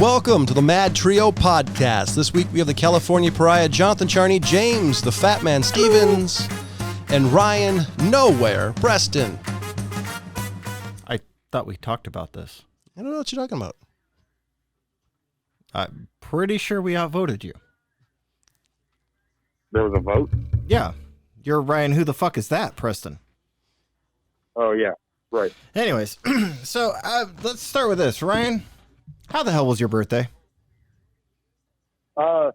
Welcome to the MadTrio podcast. This week we have the California Pariah, Jonathan Charney, James, the Fat Man Stevens, and Ryan Nowhere Preston. I thought we talked about this. I don't know what you're talking about. I'm pretty sure we outvoted you. There was a vote? Yeah. You're Ryan. Who the fuck is that, Preston? Oh, yeah. Right. Anyways, so let's start with this. Ryan, how the hell was your birthday? Not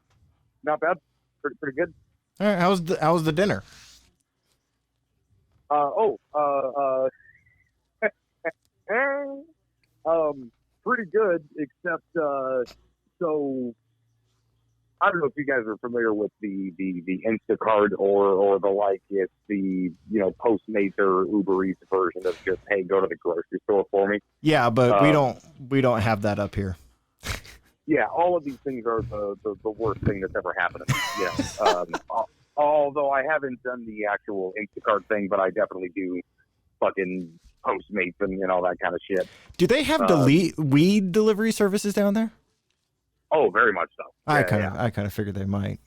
bad. Pretty good. All right, how was the dinner? Pretty good, except, so, I don't know if you guys are familiar with the Instacart or the like. It's the, Postmates or Uber Eats version of just, hey, go to the grocery store for me. Yeah, but we don't have that up here. Yeah, all of these things are the worst thing that's ever happened to me. Although I haven't done the actual Instacart thing, but I definitely do fucking Postmates and all that kind of shit. Do they have weed delivery services down there? Oh, very much so. I kind of figured they might.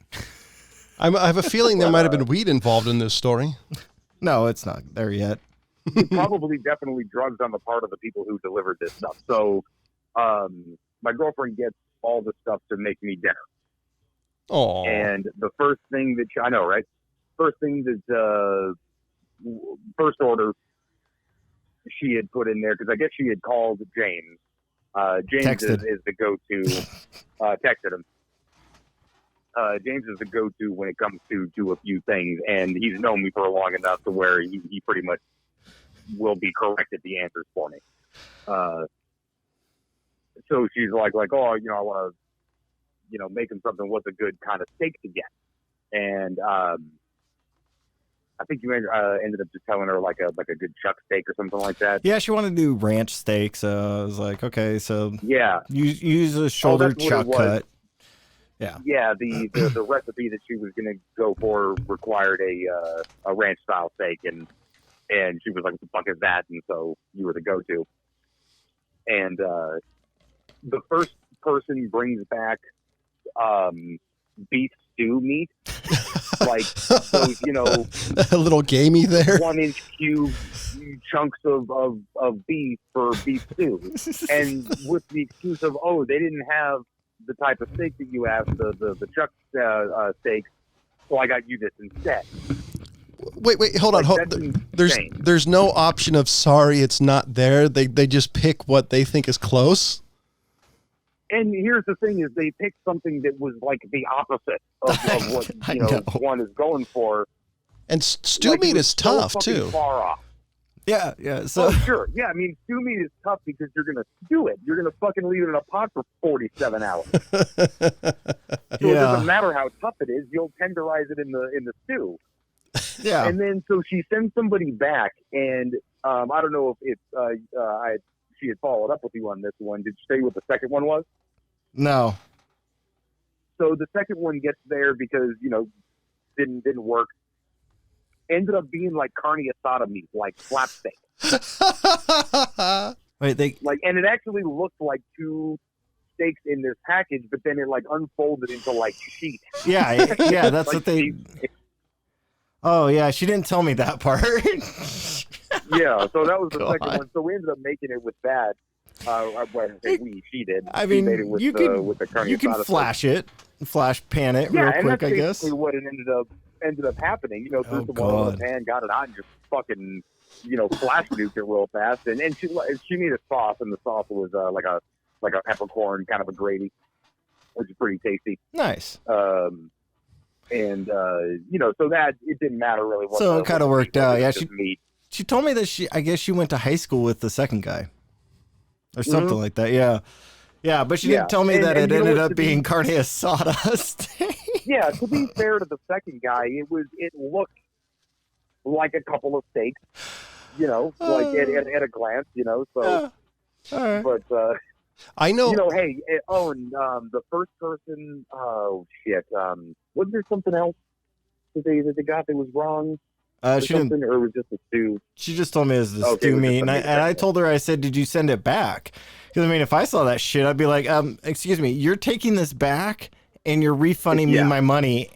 I have a feeling there might have been weed involved in this story. No, it's not there yet. Probably definitely drugs on the part of the people who delivered this stuff. So my girlfriend gets all the stuff to make me dinner. Oh. And the first thing that I know, right? First thing that first order she had put in there, because I guess she had called James. James is the go-to. Texted him. James is the go-to when it comes to a few things, and he's known me for long enough to where he pretty much will be correct at the answers for me. So she's like, oh, I want to, make him something. What's a good kind of steak to get? And I think you ended up just telling her like a good chuck steak or something like that. Yeah, she wanted to do ranch steaks. I was like, okay, so yeah, use a shoulder chuck cut. Yeah. Yeah, the recipe that she was going to go for required a ranch style steak, and she was like, "What the fuck is that?" And so you were the go-to. And the first person brings back beef stew meat. Like those, a little gamey there. 1-inch cube chunks of beef for beef stew, and with the excuse of, oh, they didn't have the type of steak that you asked, the chuck steaks, so I got you this instead. Wait, hold on. There's no option of sorry, it's not there. They just pick what they think is close. And here's the thing: is they picked something that was like the opposite of what one is going for. And stew meat is tough too. Far off. Yeah. So sure, yeah. I mean, stew meat is tough because you're gonna stew it. You're gonna fucking leave it in a pot for 47 hours. So it doesn't matter how tough it is. You'll tenderize it in the stew. Yeah. And then so she sends somebody back, and I don't know if she had followed up with you on this one. Did you say what the second one was? No. So the second one gets there because, didn't work. Ended up being like carne asada meat, like flap steak. Wait, and it actually looked like two steaks in this package, but then it like unfolded into like sheet. Yeah, that's like what they. Oh yeah, she didn't tell me that part. Yeah, so that was the second one. So we ended up making it with that. She did. I mean, she made it with the carne you can flash pan it real quick, I guess. Basically what it ended up happening. Threw some oil in the pan, got it on, and just fucking, flash nuked it real fast. And she made a sauce, and the sauce was like a peppercorn kind of a gravy, which is pretty tasty. Nice. So that it didn't matter really. So it kind of worked out. Yeah, meat. She told me that she went to high school with the second guy or something like that. Yeah. Yeah. But she didn't tell me that it ended up being carne asada steak. Yeah. To be fair to the second guy, it looked like a couple of steaks, like at a glance, so, all right. but, I know, hey, the first person, oh shit. Wasn't there something else that they got that was wrong? She didn't, or was it just a stew? She just told me it was the stew meat, and I told her, I said, did you send it back? Because I mean, if I saw that shit, I'd be like, excuse me, you're taking this back and you're refunding me my money.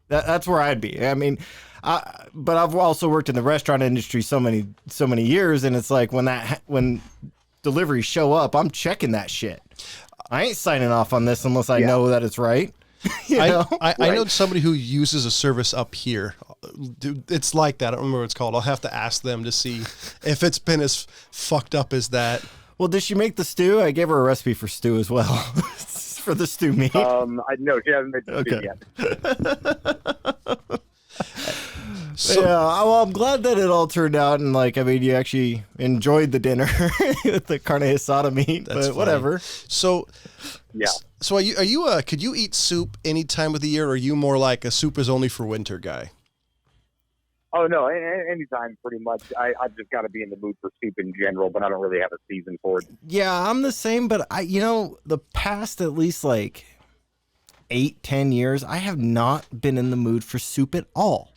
That's where I'd be. I mean, but I've also worked in the restaurant industry so many years, and it's like when deliveries show up, I'm checking that shit. I ain't signing off on this unless I know that it's right. I know somebody who uses a service up here. It's like that. I don't remember what it's called. I'll have to ask them to see if it's been as fucked up as that. Well, did she make the stew? I gave her a recipe for stew as well. For the stew meat. No, she hasn't made the stew yet. So, yeah, well, I'm glad that it all turned out, and like, I mean, you actually enjoyed the dinner with the carne asada meat, but funny. Whatever. So, yeah. So, are you could you eat soup any time of the year, or are you more like a soup is only for winter guy? Oh no, anytime pretty much. I've just got to be in the mood for soup in general, but I don't really have a season for it. Yeah, I'm the same, but the past at least like 8-10 years, I have not been in the mood for soup at all.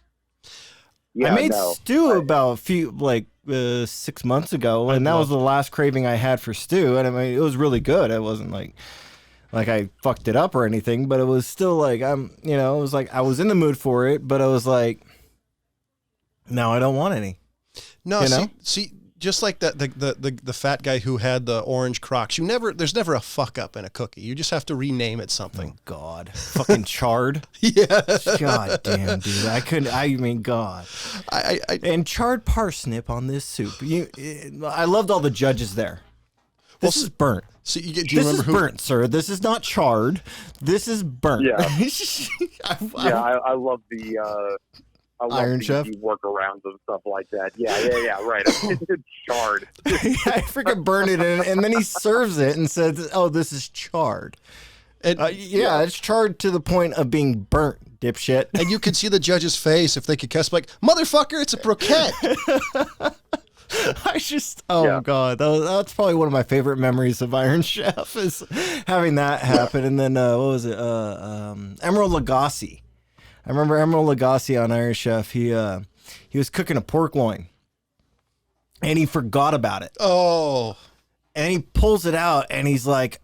Yeah, I made stew about 6 months ago, and that was the last craving I had for stew, and I mean, it was really good. It wasn't like I fucked it up or anything, but it was still like, it was like I was in the mood for it, but I was like, now I don't want any. No, see, just like the fat guy who had the orange Crocs, there's never a fuck up in a cookie. You just have to rename it something. Oh, God. Fucking chard. Yeah. God damn, dude. God. And charred parsnip on this soup. I loved all the judges there. This is burnt. So this is burnt, sir. This is not charred. This is burnt. Yeah. I love the... Iron Chef workarounds and stuff like that. Yeah, right. It's charred. I freaking burned it, and then he serves it and says, "Oh, this is charred." It's charred to the point of being burnt, dipshit. And you could see the judge's face if they could cuss, like, "Motherfucker, it's a broquette." God, that's probably one of my favorite memories of Iron Chef is having that happen. And then what was it? Emerald Lagasse. I remember Emerald Lagasse on Iron Chef. He was cooking a pork loin, and he forgot about it. Oh, and he pulls it out, and he's like,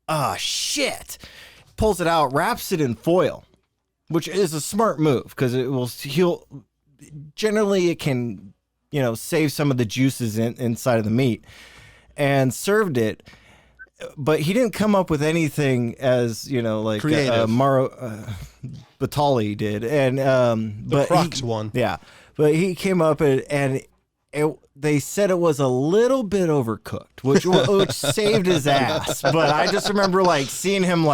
"Ah, shit!" Pulls it out, wraps it in foil, which is a smart move because generally it can, save some of the juices inside of the meat, and served it. But he didn't come up with anything as like Mauro Batali did, and the Crocs one. Yeah, but he came up and they said it was a little bit overcooked, which saved his ass. But I just remember seeing him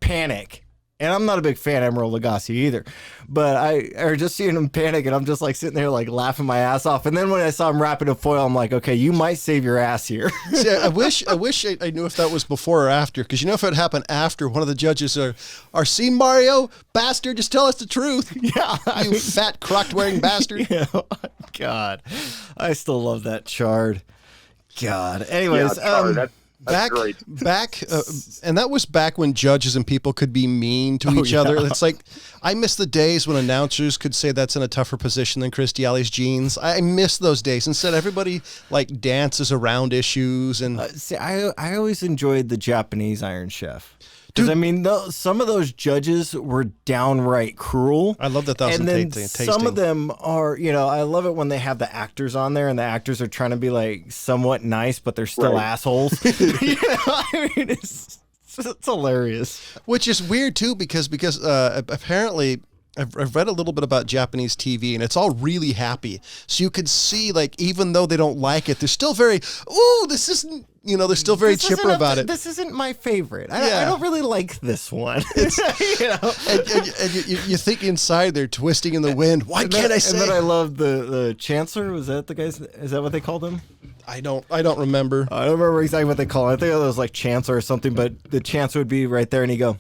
panic. And I'm not a big fan of Emerald Lagasse either, but just seeing him panic, and I'm just sitting there laughing my ass off. And then when I saw him wrap it in foil, I'm like, okay, you might save your ass here. See, I wish I knew if that was before or after, because if it happened after, one of the judges are see Mario bastard, just tell us the truth. Yeah, you fat crocked wearing bastard. God, I still love that chard. God. Anyways, back, and that was back when judges and people could be mean to each other. It's like, I miss the days when announcers could say that's in a tougher position than Chris D'Ali's jeans. I miss those days. Instead, everybody dances around issues. And I always enjoyed the Japanese Iron Chef. Because, some of those judges were downright cruel. I love that. And then some of them are, I love it when they have the actors on there and the actors are trying to be somewhat nice, but they're still assholes. It's hilarious. Which is weird too, because apparently I've read a little bit about Japanese TV, and it's all really happy. So you could see, even though they don't like it, they're still very, this isn't, they're still very chipper about it. This isn't my favorite. I don't really like this one. And you think inside they're twisting in the wind. Why can't I say? And then I love the Chancellor. Was that the guys? Is that what they called him? I don't remember. I don't remember exactly what they call it. I think it was Chancellor or something, but the Chancellor would be right there, and he'd go,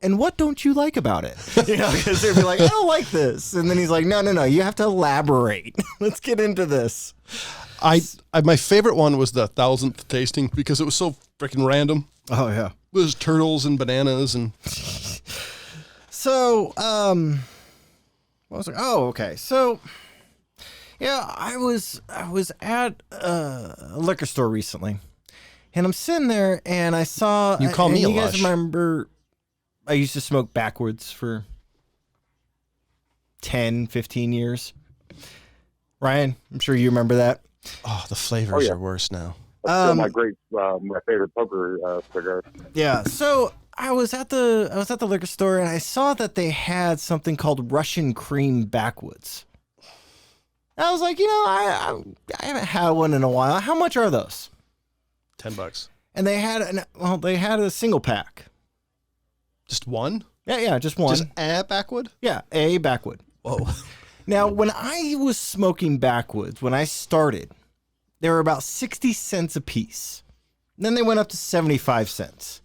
"And what don't you like about it?" Because they'd be like, "I don't like this," and then he's like, "No, you have to elaborate. Let's get into this." My favorite one was the 1000th tasting because it was so freaking random. Oh yeah, it was turtles and bananas and. So what was it? Oh, okay. So Yeah, I was at a liquor store recently, and I'm sitting there, and I saw. You call me a You guys lush. remember? I used to smoke backwards for 10, 15 years. Ryan, I'm sure you remember that. Oh, the flavors are worse now. That's still my favorite poker cigar. Yeah, so I was at the liquor store, and I saw that they had something called Russian cream backwoods. I was like, I haven't had one in a while. How much are those? $10. And they had a single pack. Just one? Yeah, just one. Just a backwood? Yeah, a backwood. Whoa. Now, when I was smoking backwoods, when I started, they were about 60 cents a piece. Then they went up to 75 cents.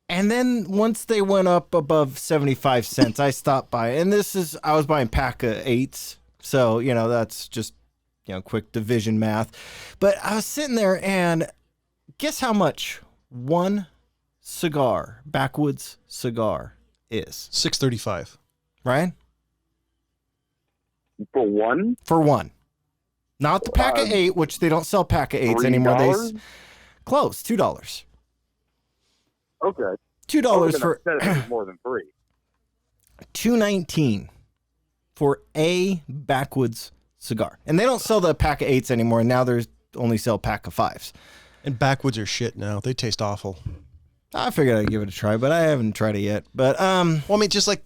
And then once they went up above 75 cents, I stopped by. And I was buying pack of 8s. So, that's just, quick division math. But I was sitting there, and guess how much one cigar, backwoods cigar, is? $6.35. Ryan? For one? For one. Not the pack of 8, which they don't sell pack of 8s anymore. Close, $2. Okay. $2 for more than $3. $2.19 for a backwoods cigar. And they don't sell the pack of 8s anymore. Now there's only sell pack of 5s. And backwoods are shit now. They taste awful. I figured I'd give it a try, but I haven't tried it yet. But well, I mean, just like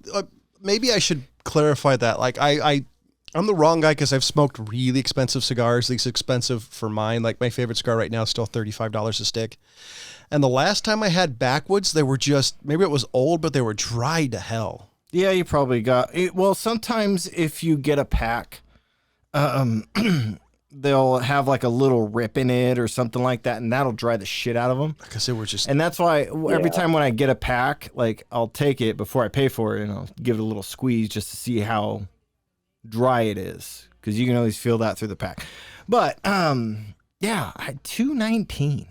maybe I should clarify that. Like I'm the wrong guy because I've smoked really expensive cigars, least expensive for mine. Like my favorite cigar right now is still $35 a stick. And the last time I had backwoods, they were just, maybe it was old, but they were dry to hell. Yeah, you probably got it. Well, sometimes if you get a pack, they'll have like a little rip in it or something like that, and that'll dry the shit out of them. Because they were just... And that's why every time when I get a pack, like I'll take it before I pay for it, and I'll give it a little squeeze just to see how dry it is, because you can always feel that through the pack. But yeah, I had $2.19.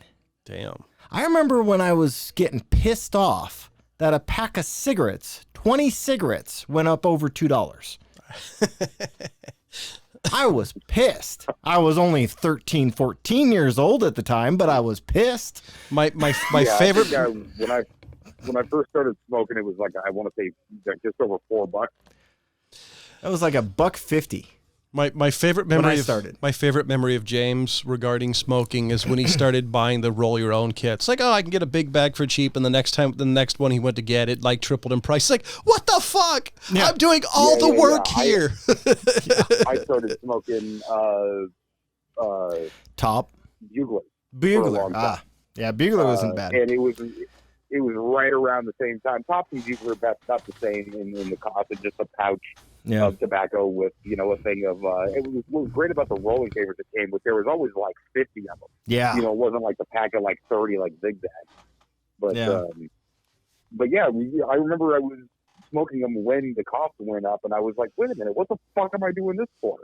Damn. I remember when I was getting pissed off that a pack of cigarettes, 20 cigarettes, went up over $2. I was pissed. I was only 13, 14 years old at the time, but I was pissed. My favorite... When I first started smoking, it was like, I want to say just over $4. That was like $1.50. My favorite memory when I started. My favorite memory of James regarding smoking is when he started buying the roll your own kits. Like, I can get a big bag for cheap, and the next one he went to get, it like tripled in price. Like, what the fuck? Yeah. I'm doing all the work here. I started smoking Top Bugler. Yeah, Bugler wasn't bad. And it was right around the same time. Top and Bugler about the same in the cost of just a pouch of tobacco with, a thing of, what was great about the rolling papers that came with, there was always like 50 of them. Yeah. It wasn't like the pack of like 30 like Zigzag. But yeah, I remember I was smoking them when the cost went up, and I was like, wait a minute, what the fuck am I doing this for?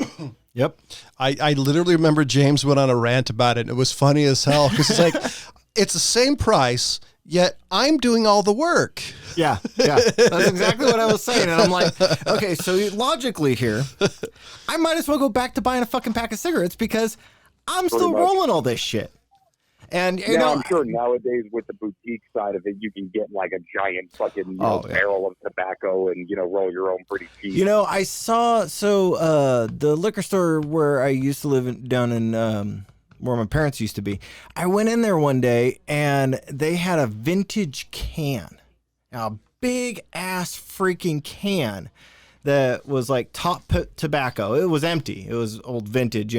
Yep. I literally remember James went on a rant about it, and it was funny as hell, because it's like, it's the same price, yet I'm doing all the work. Yeah. That's exactly what I was saying. And I'm like, okay, so logically here, I might as well go back to buying a fucking pack of cigarettes because I'm still rolling all this shit. And I'm sure nowadays with the boutique side of it, you can get like a giant fucking barrel of tobacco and roll your own pretty cheap. I saw the liquor store where I used to live down in where my parents used to be. I went in there one day and they had a vintage can, a big ass freaking can that was like top tobacco. It was empty. It was old vintage,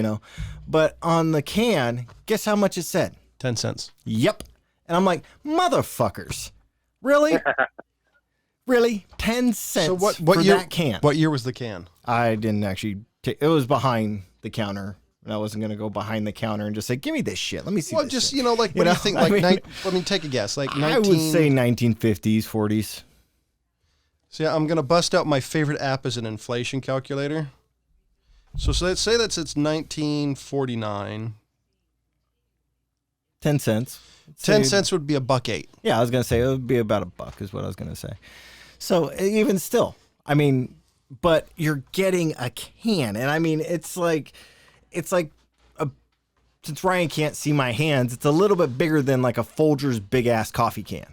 But on the can, guess how much it said? 10 cents. Yep. And I'm like, motherfuckers. Really? Really? 10 cents what year, that can. What year was the can? I didn't actually take it. Was behind the counter. And I wasn't going to go behind the counter and just say, give me this shit. Let me see this just, shit. what do you think? Like, take a guess. Like 19... I would say 1950s, 40s. So yeah, I'm going to bust out my favorite app as an inflation calculator. So let's say it's 1949. 10 cents. 10 cents would be $1.08. Yeah, I was going to say it would be about $1 is what I was going to say. So even still, I mean, but you're getting a can. And I mean, it's like since Ryan can't see my hands, it's a little bit bigger than like a Folgers big ass coffee can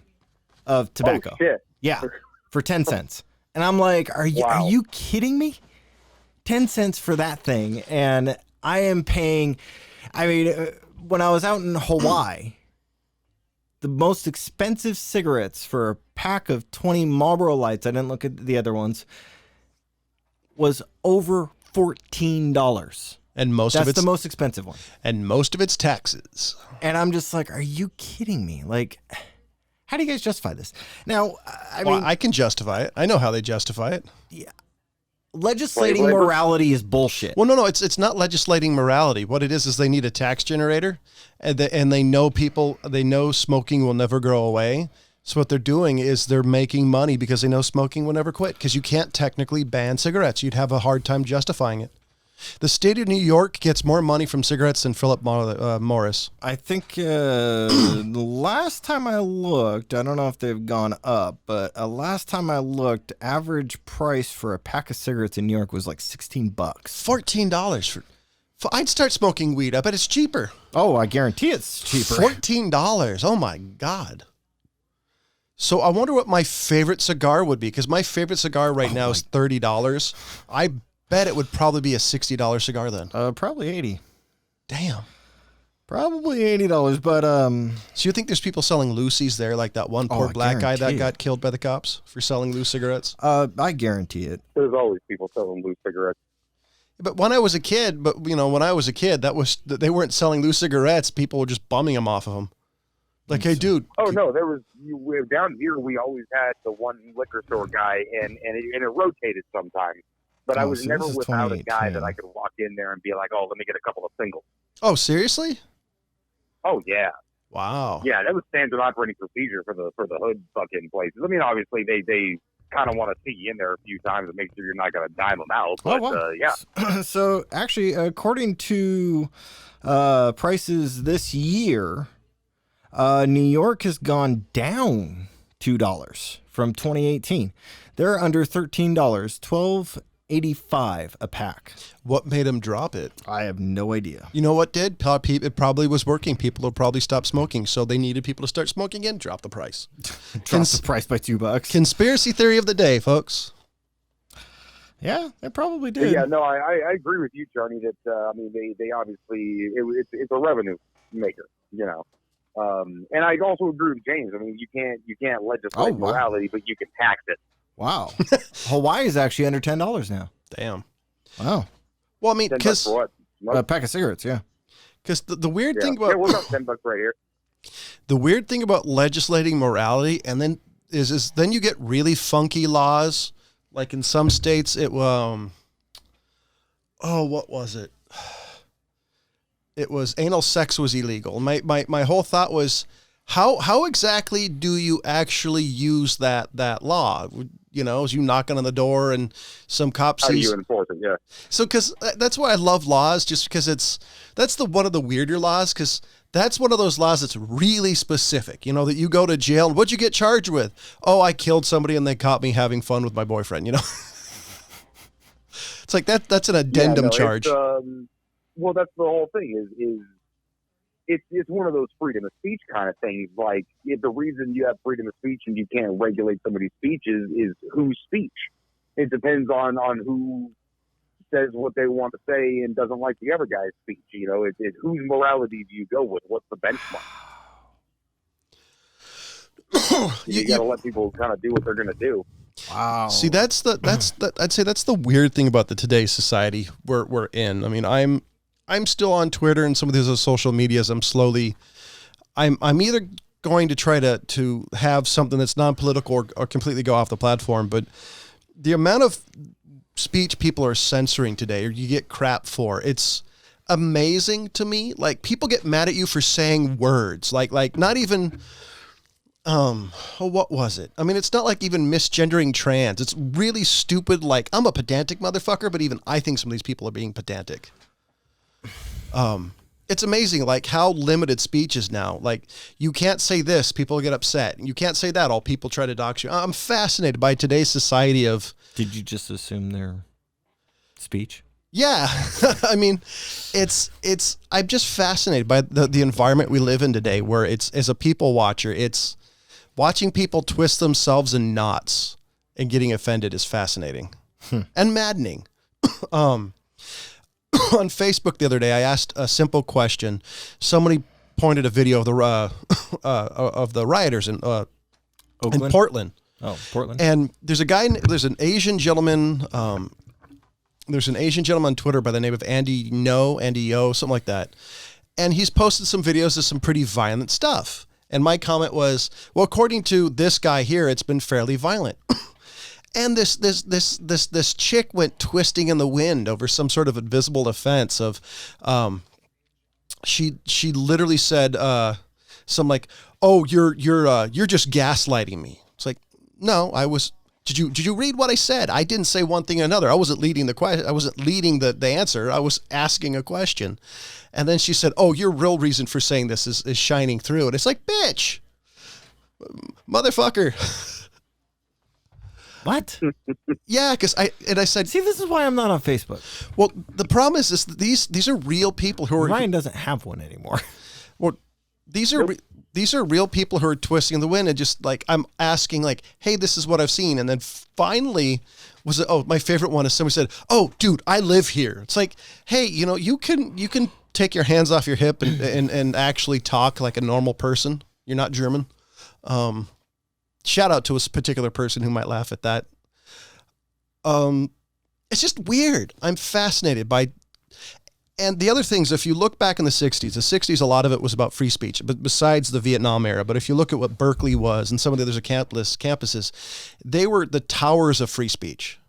of tobacco. Oh, shit. Yeah, for 10 cents. And I'm like, are you kidding me? 10 cents for that thing. And I am paying, I mean, when I was out in Hawaii, the most expensive cigarettes for a pack of 20 Marlboro Lights, I didn't look at the other ones, was over $14. And that's the most expensive one. And most of it's taxes. And I'm just like, are you kidding me? Like, how do you guys justify this? Now, I mean, I can justify it. I know how they justify it. Yeah. Legislating morality is bullshit. Well, no, it's not legislating morality. What it is they need a tax generator, and they know smoking will never go away. So what they're doing is they're making money because they know smoking will never quit. Because you can't technically ban cigarettes. You'd have a hard time justifying it. The state of New York gets more money from cigarettes than Philip Morris. I think the last time I looked, I don't know if they've gone up, but last time I looked, average price for a pack of cigarettes in New York was like $16. $14 I'd start smoking weed. I bet it's cheaper. Oh, I guarantee it's cheaper. $14. Oh my God. So I wonder what my favorite cigar would be, because my favorite cigar right now is $30. I bet it would probably be a $60 cigar then. Probably 80. Damn. Probably $80, but So you think there's people selling loosies there, like that one poor black guy that got killed by the cops for selling loose cigarettes? I guarantee it. There's always people selling loose cigarettes. But when I was a kid, they weren't selling loose cigarettes. People were just bumming them off of them. Like, hey, dude. Oh no, down here. We always had the one liquor store guy, and it rotated sometimes. But I was never without a guy that I could walk in there and be like, oh, let me get a couple of singles. Oh, seriously? Oh, yeah. Wow. Yeah, that was standard operating procedure for the hood fucking places. I mean, obviously, they kind of want to see you in there a few times and make sure you're not going to dime them out. But, yeah. So, actually, according to prices this year, New York has gone down $2 from 2018. They're under $13, $12.85 a pack. What made them drop it? I have no idea. You know what did? It probably was working. People will probably stop smoking, so they needed people to start smoking again. Drop the price. Drop the price by $2. Conspiracy theory of the day, folks. Yeah, they probably did. Yeah, no, I agree with you, Johnny. That I mean, they obviously it's a revenue maker, you know. And I also agree with James. I mean, you can't legislate morality, but you can tax it. Wow. Hawaii is actually under $10 now. Damn. Wow. Well, I mean, because a pack of cigarettes, yeah. Because the weird thing about what's up, $10 right here. The weird thing about legislating morality, and then is then you get really funky laws. Like in some states, what was it? It was anal sex was illegal. My whole thought was, how exactly do you actually use that law? You know, as you knocking on the door and some cop sees. How do you enforce it? Yeah. So, because that's why I love laws, just because that's one of the weirder laws, because that's one of those laws that's really specific. You know, that you go to jail. What'd you get charged with? Oh, I killed somebody and they caught me having fun with my boyfriend. You know, it's like that's an addendum charge. Well, that's the whole thing. It's one of those freedom of speech kind of things. Like, the reason you have freedom of speech and you can't regulate somebody's speech is whose speech. It depends on who says what they want to say and doesn't like the other guy's speech. You know, it's whose morality do you go with? What's the benchmark? You got to let people kind of do what they're going to do. Wow. See, I'd say that's the weird thing about today's society we're in. I mean, I'm still on Twitter and some of these other social medias. I'm either going to try to have something that's non-political or completely go off the platform. But the amount of speech people are censoring today, or you get crap for, it's amazing to me. Like, people get mad at you for saying words, like not even, what was it? I mean, it's not like even misgendering trans. It's really stupid. Like, I'm a pedantic motherfucker, but even I think some of these people are being pedantic. It's amazing, like how limited speech is now. Like you can't say this, people get upset. You can't say that, all people try to dox you. I'm fascinated by today's society of. Did you just assume their speech? Yeah, I mean, I'm just fascinated by the environment we live in today, where it's, as a people watcher, it's watching people twist themselves in knots and getting offended is fascinating and maddening. On Facebook the other day, I asked a simple question. Somebody pointed a video of the rioters in Portland. Oh, Portland. And there's an Asian gentleman. There's an Asian gentleman on Twitter by the name of Andy Yo, something like that. And he's posted some videos of some pretty violent stuff. And my comment was, well, according to this guy here, it's been fairly violent. And this chick went twisting in the wind over some sort of invisible offense of, she literally said, something like, oh, you're just gaslighting me. It's like, no, did you read what I said? I didn't say one thing or another. I wasn't leading the question. I wasn't leading the answer. I was asking a question. And then she said, oh, your real reason for saying this is shining through. And it's like, bitch, motherfucker. What? Yeah, because I said, see, this is why I'm not on Facebook. Well, the problem is that these are real people who are. Ryan doesn't have one anymore. Well, these are real people who are twisting the wind, and just like I'm asking, like, hey, this is what I've seen, and then finally my favorite one is somebody said, oh, dude, I live here. It's like, hey, you can take your hands off your hip and actually talk like a normal person. You're not German. Shout out to a particular person who might laugh at that. It's just weird. I'm fascinated by, and the other things, if you look back in the 60s, a lot of it was about free speech, but besides the Vietnam era. But if you look at what Berkeley was and some of the other campuses, they were the towers of free speech.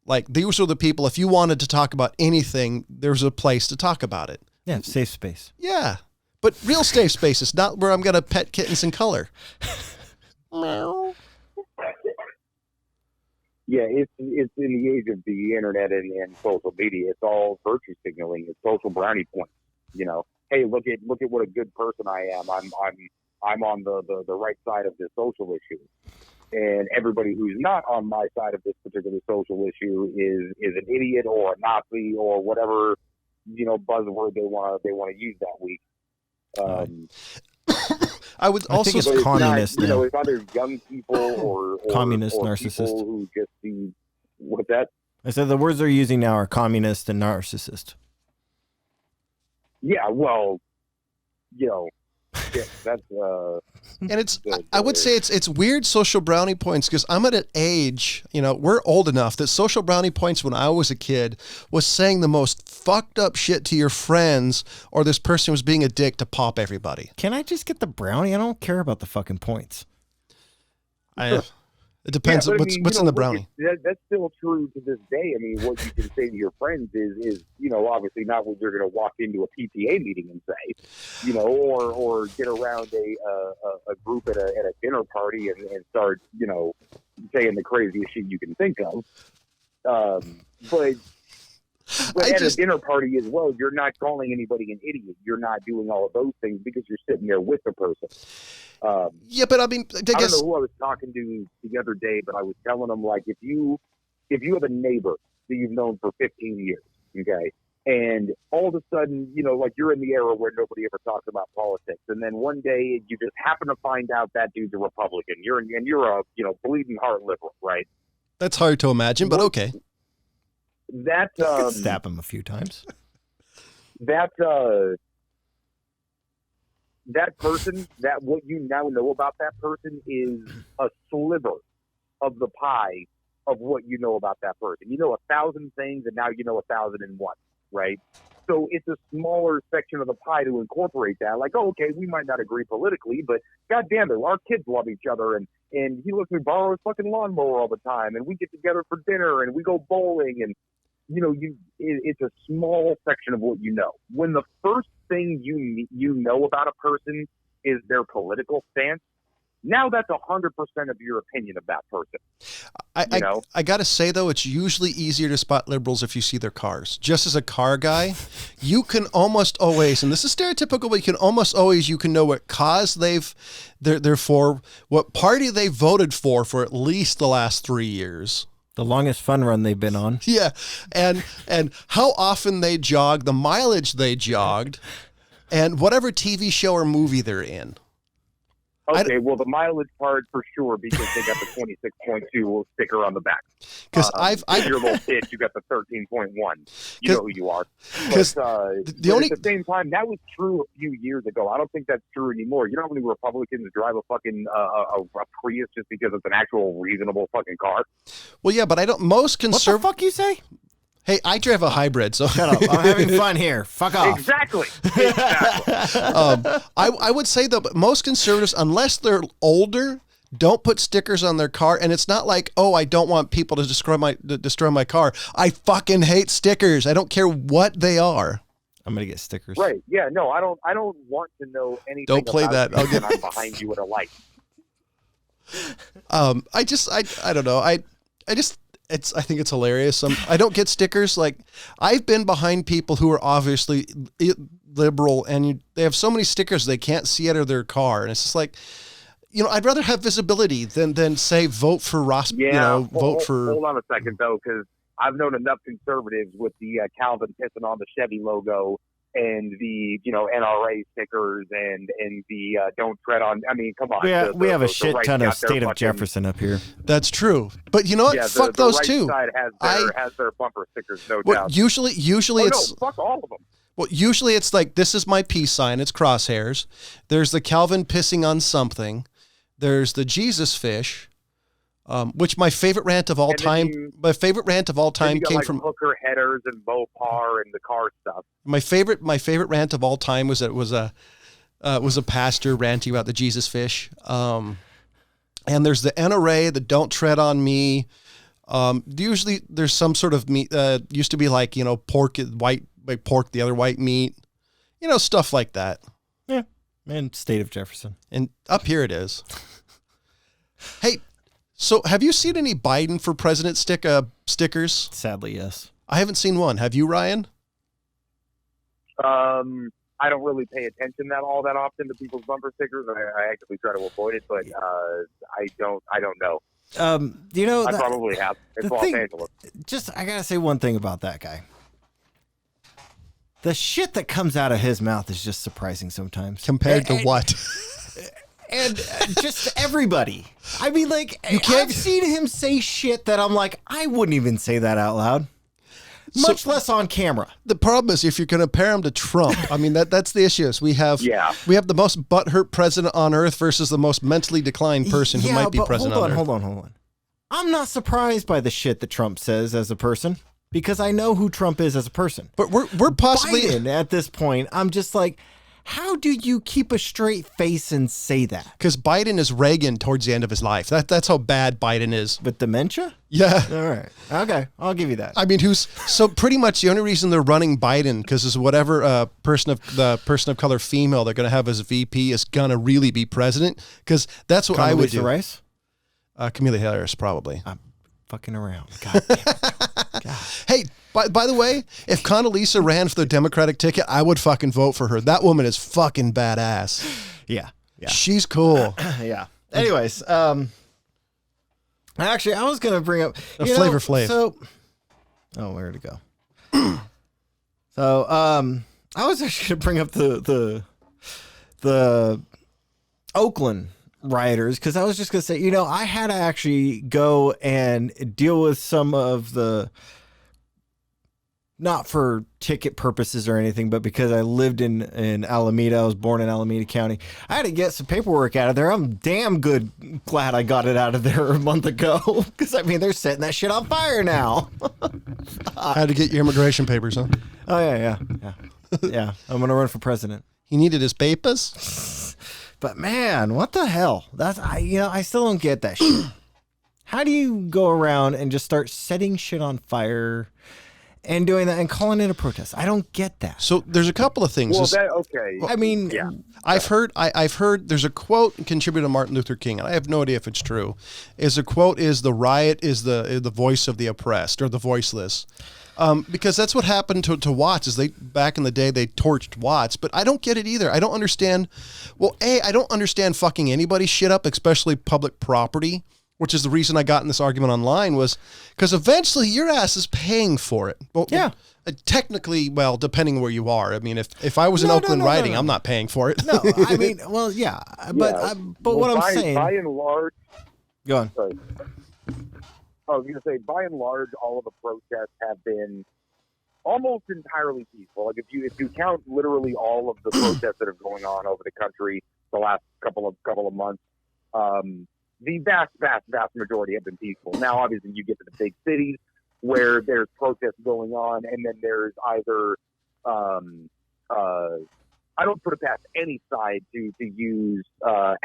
Like these were the people, if you wanted to talk about anything, there was a place to talk about it. Yeah, safe space. Yeah, but real safe spaces, not where I'm going to pet kittens in color. Meow. Yeah, it's in the age of the internet and social media. It's all virtue signaling. It's social brownie points. Hey, look at what a good person I am. I'm on the right side of this social issue, and everybody who's not on my side of this particular social issue is an idiot or a Nazi or whatever buzzword they want to use that week. I would also think it's communist. It's either young people or communist or narcissist people who just see what's that? I said the words they're using now are communist and narcissist. Yeah, well, that's and it's I would say it's weird social brownie points, because I'm at an age, we're old enough that social brownie points when I was a kid was saying the most fucked up shit to your friends, or this person was being a dick to pop everybody. Can I just get the brownie? I don't care about the fucking points. It depends on what's in the brownie. That's still true to this day. I mean, what you can say to your friends is obviously not what you're going to walk into a PTA meeting and say, or get around a group at a dinner party and start, saying the craziest shit you can think of. But at a dinner party as well, you're not calling anybody an idiot. You're not doing all of those things because you're sitting there with the person. Yeah, but I mean, I don't know who I was talking to the other day, but I was telling them, like, if you have a neighbor that you've known for 15 years, okay, and all of a sudden, like you're in the era where nobody ever talks about politics, and then one day you just happen to find out that dude's a Republican, you're a bleeding heart liberal, right? That's hard to imagine, but okay. That stab him a few times. That person, that what you now know about that person is a sliver of the pie of what you know about that person. You know 1,000 things, and now you know 1,001, right? So it's a smaller section of the pie to incorporate that. Like, oh, okay, we might not agree politically, but goddamn it, our kids love each other, and he lets me borrow his fucking lawnmower all the time, and we get together for dinner, and we go bowling, and it's a small section of what you know. When the first thing you know about a person is their political stance, now that's 100% of your opinion of that person. I got to say, though, it's usually easier to spot liberals if you see their cars. Just as a car guy, you can almost always, and this is stereotypical, but you can know what cause they're for, what party they voted for at least the last 3 years. The longest fun run they've been on. Yeah. And how often they jog, the mileage they jogged, and whatever TV show or movie they're in. Okay, well, the mileage part for sure, because they got the 26.2 sticker on the back. Because if you're a little bitch, you got the 13.1. You know who you are. But, at the same time, that was true a few years ago. I don't think that's true anymore. You know how many Republicans drive a fucking a Prius just because it's an actual reasonable fucking car? Well, yeah, but I don't. Most conservative. What the fuck you say? Hey, I drive a hybrid, so shut up. I'm having fun here. Fuck off. Exactly. I would say that most conservatives, unless they're older, don't put stickers on their car, and it's not like, oh, I don't want people to destroy my car. I fucking hate stickers. I don't care what they are. I'm gonna get stickers. Right? Yeah. No, I don't want to know anything. Don't play about that. I'll get I'm behind you at a light. I don't know. I think it's hilarious. I don't get stickers. Like, I've been behind people who are obviously liberal, and they have so many stickers they can't see out of their car, and it's just like, I'd rather have visibility than say vote for Ross. Yeah, vote for. Hold on a second though, because I've known enough conservatives with the Calvin pissing on the Chevy logo and the NRA stickers and the don't tread on. I mean, come on. We have a shit ton of State of Jefferson up here. That's true. But you know what? Fuck those right too. Side has their bumper stickers, no doubt. Usually it's no, fuck all of them. Well, usually it's like, this is my peace sign. It's crosshairs. There's the Calvin pissing on something. There's the Jesus fish. Which my favorite rant of all time. Came from hooker headers and Mopar and the car stuff. My favorite rant of all time was a pastor ranting about the Jesus fish. And there's the NRA, the Don't Tread on Me. Usually there's some sort of meat. Used to be like, pork, white, like pork, the other white meat. Stuff like that. Yeah, and State of Jefferson. And up here it is. Hey. So, have you seen any Biden for president stickers? Sadly, yes. I haven't seen one. Have you, Ryan? I don't really pay attention all that often to people's bumper stickers. I actively try to avoid it, but I don't know. I probably have. It's Los Angeles. I gotta say one thing about that guy. The shit that comes out of his mouth is just surprising sometimes. Compared to what? And just everybody. I mean, like, I've seen him say shit that I'm like, I wouldn't even say that out loud. Much less on camera. The problem is, if you're going to compare him to Trump, I mean, that's the issue. We have the most butthurt president on earth versus the most mentally declined person who might be president on earth. Hold on. I'm not surprised by the shit that Trump says as a person, because I know who Trump is as a person. But we're possibly Biden, at this point, I'm just like, how do you keep a straight face and say that? Because Biden is Reagan towards the end of his life. That's how bad Biden is. With dementia? Yeah. All right. Okay. I'll give you that. I mean, so pretty much the only reason they're running Biden, because is whatever person of color female they're going to have as VP is going to really be president. Because that's what I would do. Rice? Kamala Harris, probably. I'm fucking around. God damn it. God. Hey, by the way, if Condoleezza ran for the Democratic ticket, I would fucking vote for her. That woman is fucking badass. Yeah. She's cool. Yeah. Anyways, actually, I was going to bring up Flavor Flav. So, where'd it go? So, I was actually going to bring up the Oakland rioters, because I was just going to say, I had to actually go and deal with some of the, not for ticket purposes or anything, but because I lived in Alameda. I was born in Alameda County. I had to get some paperwork out of there. I'm damn glad I got it out of there a month ago, because I mean, they're setting that shit on fire now. Had to get your immigration papers, huh? Oh yeah. Yeah, I'm going to run for president. He needed his papers? But man, what the hell? I still don't get that shit. How do you go around and just start setting shit on fire and doing that and calling it a protest. I don't get that. So there's a couple of things. I mean, yeah. I've heard there's a quote contributed to Martin Luther King, and I have no idea if it's true. The quote is the riot is the voice of the oppressed or the voiceless. Because that's what happened to Watts is back in the day they torched Watts, but I don't get it either. I don't understand. Well, I don't understand fucking anybody's shit up, especially public property, which is the reason I got in this argument online was because eventually your ass is paying for it. Well, yeah. Technically, well, depending where you are. I mean, if I was in Oakland riding, I'm not paying for it. No, I mean, well, yeah, but what I'm saying, by and large, go on. Sorry. I was going to say, by and large, all of the protests have been almost entirely peaceful. Like if you count literally all of the protests that are going on over the country the last couple of months, the vast majority have been peaceful. Now, obviously, you get to the big cities where there's protests going on, and then there's either I don't put it past any side to use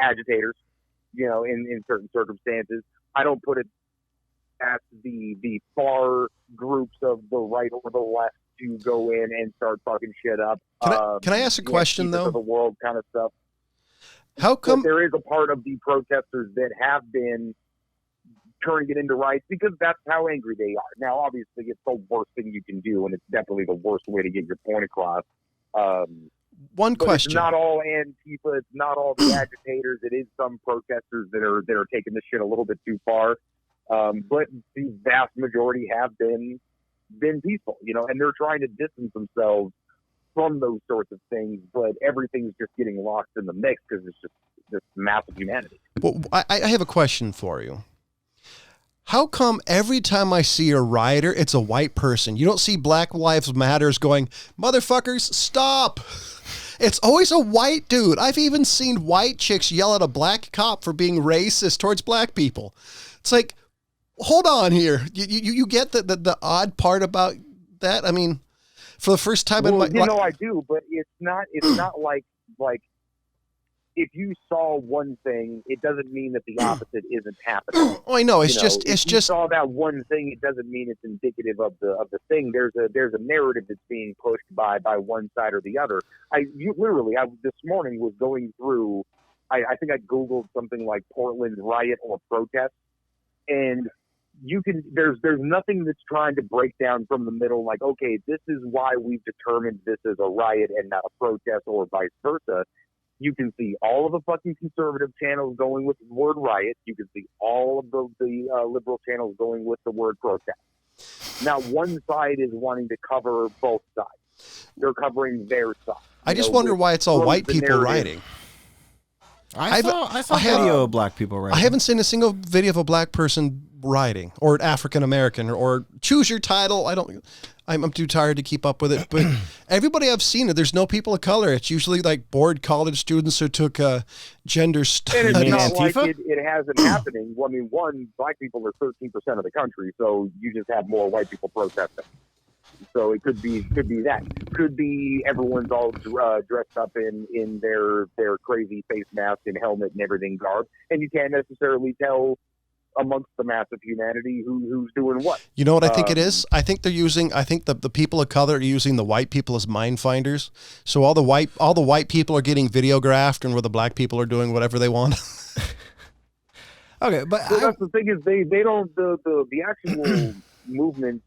agitators, in certain circumstances. I don't put it past the far groups of the right or the left to go in and start fucking shit up. Can I ask a question, though? Of the world kind of stuff. How come there is a part of the protesters that have been turning it into riots because that's how angry they are. Now, obviously, it's the worst thing you can do, and it's definitely the worst way to get your point across. One question. It's not all Antifa. It's not all the agitators. It is some protesters that are taking this shit a little bit too far. But the vast majority have been peaceful, and they're trying to distance themselves from those sorts of things, but everything's just getting lost in the mix because it's just this massive humanity. Well, I have a question for you. How come every time I see a rioter, it's a white person? You don't see Black Lives Matters going, motherfuckers, stop. It's always a white dude. I've even seen white chicks yell at a black cop for being racist towards black people. It's like, hold on here. You get the odd part about that? I mean, for the first time in my life. I do, but it's not like if you saw one thing, it doesn't mean that the opposite isn't happening. Oh, I know. If you saw that one thing, it doesn't mean it's indicative of the thing. There's a narrative that's being pushed by one side or the other. I this morning was going through. I think I Googled something like Portland riot or protest, and there's nothing that's trying to break down from the middle. Like, okay, this is why we've determined this is a riot and not a protest, or vice versa. You can see all of the fucking conservative channels going with the word riot. You can see all of the liberal channels going with the word protest. Now, one side is wanting to cover both sides. They're covering their side. I just wonder why it's all white people rioting. I saw a video of black people rioting. I haven't seen a single video of a black person rioting, or an African American, or choose your title. I'm too tired to keep up with it, but everybody I've seen it, there's no people of color. It's usually like bored college students who took gender studies. And it's not like it hasn't happening. Well, I mean, black people are 13% of the country, so you just have more white people protesting. So it could be that. Could be everyone's all dressed up in their crazy face mask and helmet and everything garb, and you can't necessarily tell amongst the mass of humanity who's doing what. You know what I think it is? I think the people of color are using the white people as mind finders. So all the white people are getting videographed, and where the black people are doing whatever they want. Okay, but that's the thing is they don't the actual movement.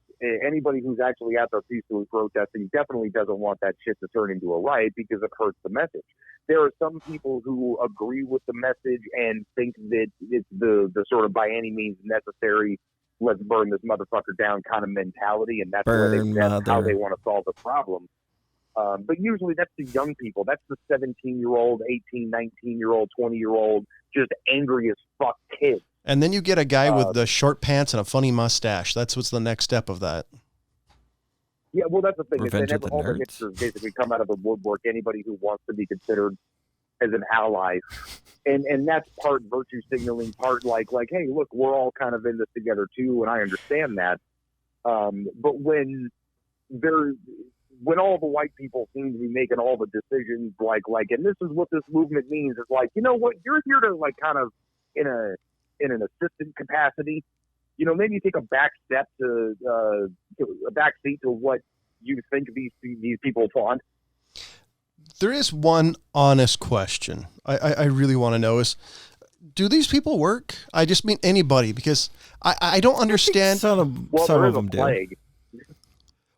Anybody who's actually out there peacefully protesting definitely doesn't want that shit to turn into a riot because it hurts the message. There are some people who agree with the message and think that it's the sort of by any means necessary, let's burn this motherfucker down kind of mentality, and that's how they want to solve the problem. But usually that's the young people. That's the 17-year-old, 18, 19-year-old, 20-year-old, just angry as fuck kids. And then you get a guy with the short pants and a funny mustache. That's what's the next step of that. Yeah, well, that's the thing. All the Nerds. hipsters basically come out of the woodwork. Anybody who wants to be considered as an ally, and that's part virtue signaling, part like, hey, look, we're all kind of in this together too, and I understand that. But when all the white people seem to be making all the decisions, like, and this is what this movement means, is like, you know what, you're here to like kind of in an assistant capacity. maybe take a back step to a back seat to what you think these people want. There is one honest question I really want to know is, do these people work? I just mean anybody, because I don't understand. Some of them do.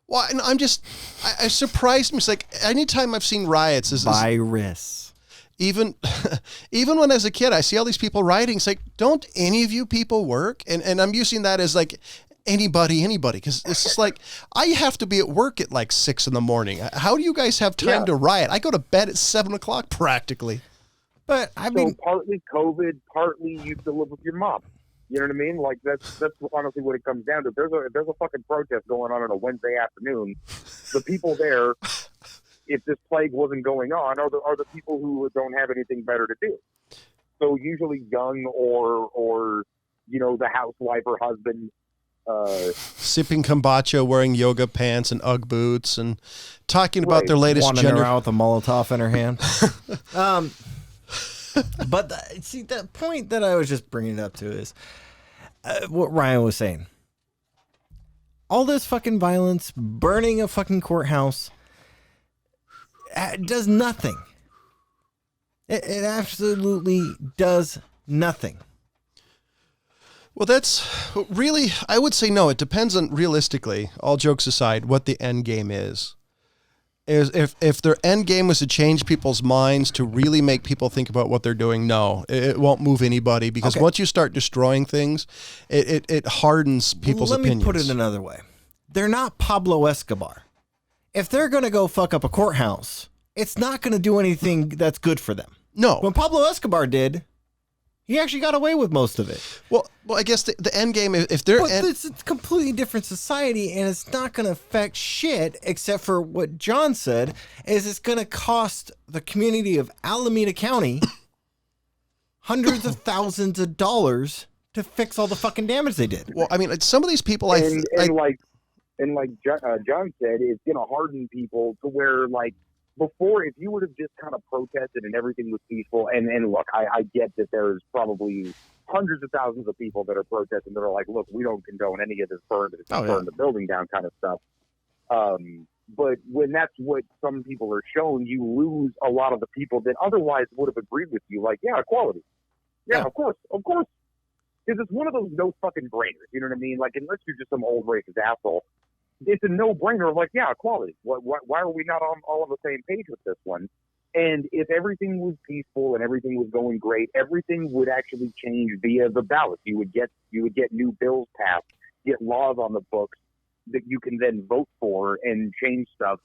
Well, and I surprised me. It's like anytime I've seen riots is virus. Even when as a kid, I see all these people rioting. It's like, don't any of you people work? And I'm using that as like anybody, because it's just like, I have to be at work at like 6 a.m. How do you guys have time to riot? I go to bed at 7 o'clock practically. But I mean, partly COVID, partly you used to live with your mom. You know what I mean? Like that's honestly what it comes down to. If there's a fucking protest going on a Wednesday afternoon, the people there, if this plague wasn't going on, are the people who don't have anything better to do. So usually young or the housewife or husband. Sipping kombucha, wearing yoga pants and Ugg boots, and talking about their latest wandering around with a Molotov in her hand. But the point that I was just bringing it up to is what Ryan was saying. All this fucking violence, burning a fucking courthouse, does nothing. It absolutely does nothing. Well, that's really, I would say no. It depends on, realistically, all jokes aside, what the end game is. If their end game was to change people's minds, to really make people think about what they're doing, no, it won't move anybody, because once you start destroying things, it hardens people's opinions. Let me put it another way. They're not Pablo Escobar. If they're going to go fuck up a courthouse, it's not going to do anything that's good for them. No. When Pablo Escobar did, he actually got away with most of it. Well, I guess the end game, if they're... It's a completely different society, and it's not going to affect shit, except for what John said, is it's going to cost the community of Alameda County hundreds of thousands of dollars to fix all the fucking damage they did. Well, I mean, some of these people... like John said, it's going to harden people to where, like, before, if you would have just kind of protested and everything was peaceful, and look, I get that there's probably hundreds of thousands of people that are protesting that are like, look, we don't condone any of this burn the building down kind of stuff. But when that's what some people are shown, you lose a lot of the people that otherwise would have agreed with you. Like, yeah, equality. Yeah, of course. Because it's one of those no fucking brainers. You know what I mean? Like, unless you're just some old racist asshole, it's a no-brainer of like, yeah, equality. Why are we not all on the same page with this one? And if everything was peaceful and everything was going great, everything would actually change via the ballot. You would get new bills passed, get laws on the books that you can then vote for and change stuff,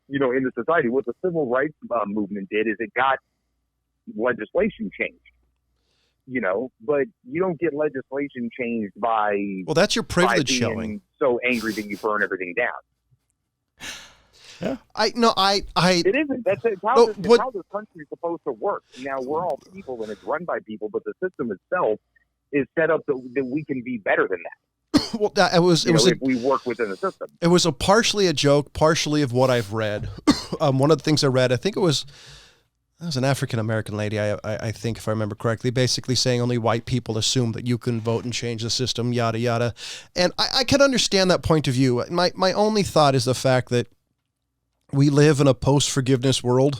in the society. What the civil rights movement did is it got legislation changed. But you don't get legislation changed by... Well, that's your privilege showing. So angry that you burn everything down. Yeah. It isn't. That's how this country is supposed to work. Now, we're all people and it's run by people, but the system itself is set up that we can be better than that. Well, if we work within the system. It was partially a joke, partially of what I've read. One of the things I read, I think it was an African-American lady, I think, if I remember correctly, basically saying only white people assume that you can vote and change the system, yada, yada. And I can understand that point of view. My only thought is the fact that we live in a post-forgiveness world,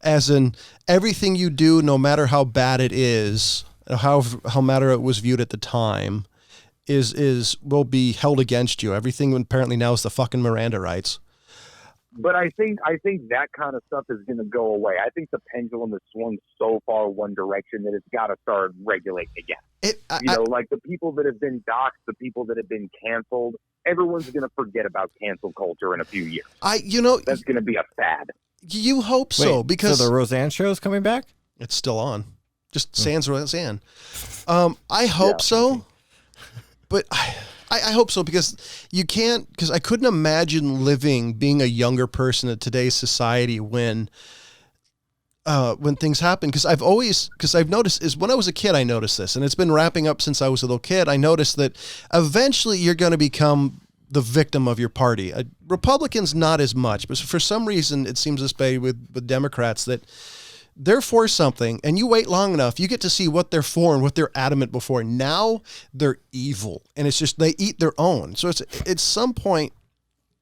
as in everything you do, no matter how bad it is, how matter it was viewed at the time, will be held against you. Everything apparently now is the fucking Miranda rights. But I think that kind of stuff is going to go away. I think the pendulum has swung so far one direction that it's got to start regulating again. Like the people that have been doxxed, the people that have been canceled, everyone's going to forget about cancel culture in a few years. That's going to be a fad. You hope so, because so the Roseanne show is coming back. It's still on, just sans Roseanne. I hope so, but I hope so, because I couldn't imagine being a younger person in today's society when things happen. Because I've noticed is when I was a kid, I noticed this, and it's been wrapping up since I was a little kid. I noticed that eventually you're going to become the victim of your party. Republicans, not as much, but for some reason it seems this way with Democrats, that they're for something, and you wait long enough, you get to see what they're for and what they're adamant before. Now they're evil, and it's just they eat their own. So it's at some point,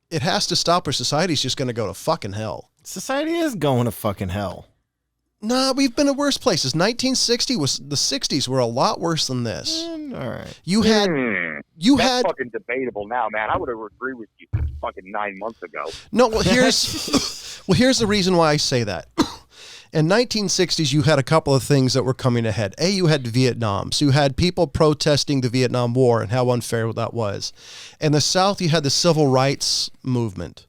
it has to stop, or society's just going to go to fucking hell. Society is going to fucking hell. Nah, we've been in worse places. The 60s were a lot worse than this. All right. That's fucking debatable now, man. I would have agreed with you fucking 9 months ago. No, well, here's the reason why I say that. In 1960s, you had a couple of things that were coming ahead. You had Vietnam. So you had people protesting the Vietnam War and how unfair that was. In the South, you had the civil rights movement.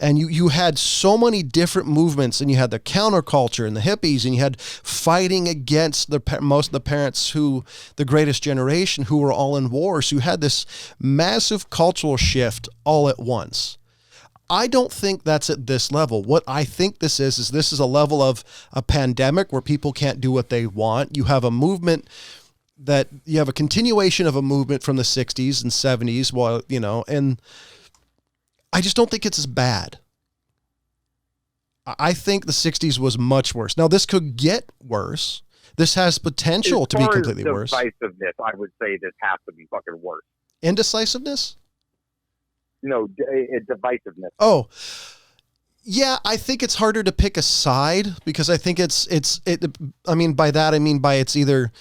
And you had so many different movements, and you had the counterculture and the hippies, and you had fighting against most of the parents the greatest generation, who were all in war. So you had this massive cultural shift all at once. I don't think that's at this level. What I think this is this is a level of a pandemic where people can't do what they want. You have a movement you have a continuation of a movement from the 60s and 70s, and I just don't think it's as bad. I think the 60s was much worse. Now, this could get worse. This has potential to be completely worse. Divisiveness, I would say this has to be fucking worse. Indecisiveness? No, divisiveness. Oh, yeah, I think it's harder to pick a side because I think I mean, by that, I mean by it's either,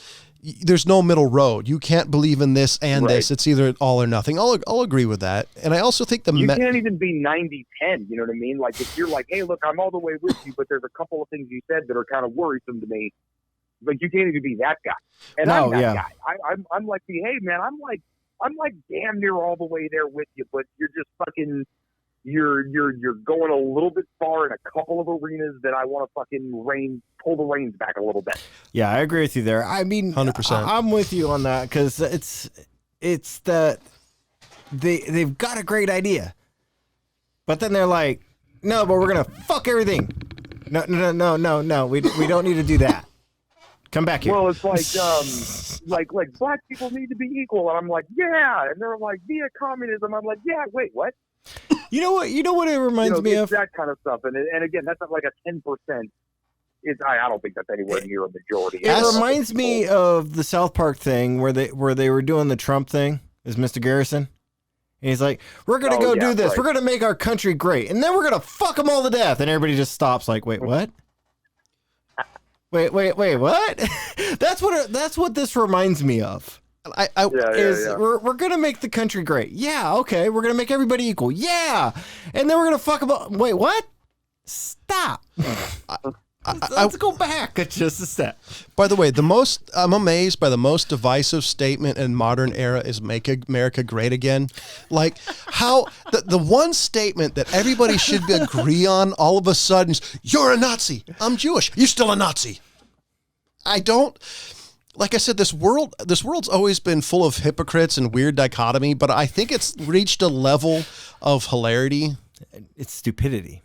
there's no middle road. You can't believe in this and right. this. It's either all or nothing. I'll agree with that. And I also think you can't even be 90-10, you know what I mean? Like, if you're like, hey, look, I'm all the way with you, but there's a couple of things you said that are kind of worrisome to me. Like, you can't even be that guy. And I'm that guy. I'm like, hey, man, I'm like damn near all the way there with you, but you're just fucking, you're going a little bit far in a couple of arenas that I want to fucking pull the reins back a little bit. Yeah, I agree with you there. I mean, 100%. I'm with you on that because it's that they've got a great idea, but then they're like, no, but we're gonna fuck everything. No, we don't need to do that. Come back here. Well, it's like black people need to be equal, and I'm like, yeah, and they're like, via communism. I'm like, yeah, wait, what? You know what it reminds me of? That kind of stuff, and again, that's not like a 10%. I don't think that's anywhere near a majority. It reminds me of the South Park thing where they were doing the Trump thing. Is Mr. Garrison? And he's like, we're gonna do this. Right. We're gonna make our country great, and then we're gonna fuck them all to death. And everybody just stops, like, wait, what? Wait, what? That's what this reminds me of. We're gonna make the country great. Yeah, okay. We're gonna make everybody equal. Yeah, and then we're gonna fuck about. Wait, what? Stop. Let's go back just a step. By the way, I'm amazed by the most divisive statement in modern era is "Make America Great Again." Like how the one statement that everybody should agree on, all of a sudden, is, "You're a Nazi. I'm Jewish. You're still a Nazi." I don't. Like I said, this world's always been full of hypocrites and weird dichotomy, but I think it's reached a level of hilarity. It's stupidity.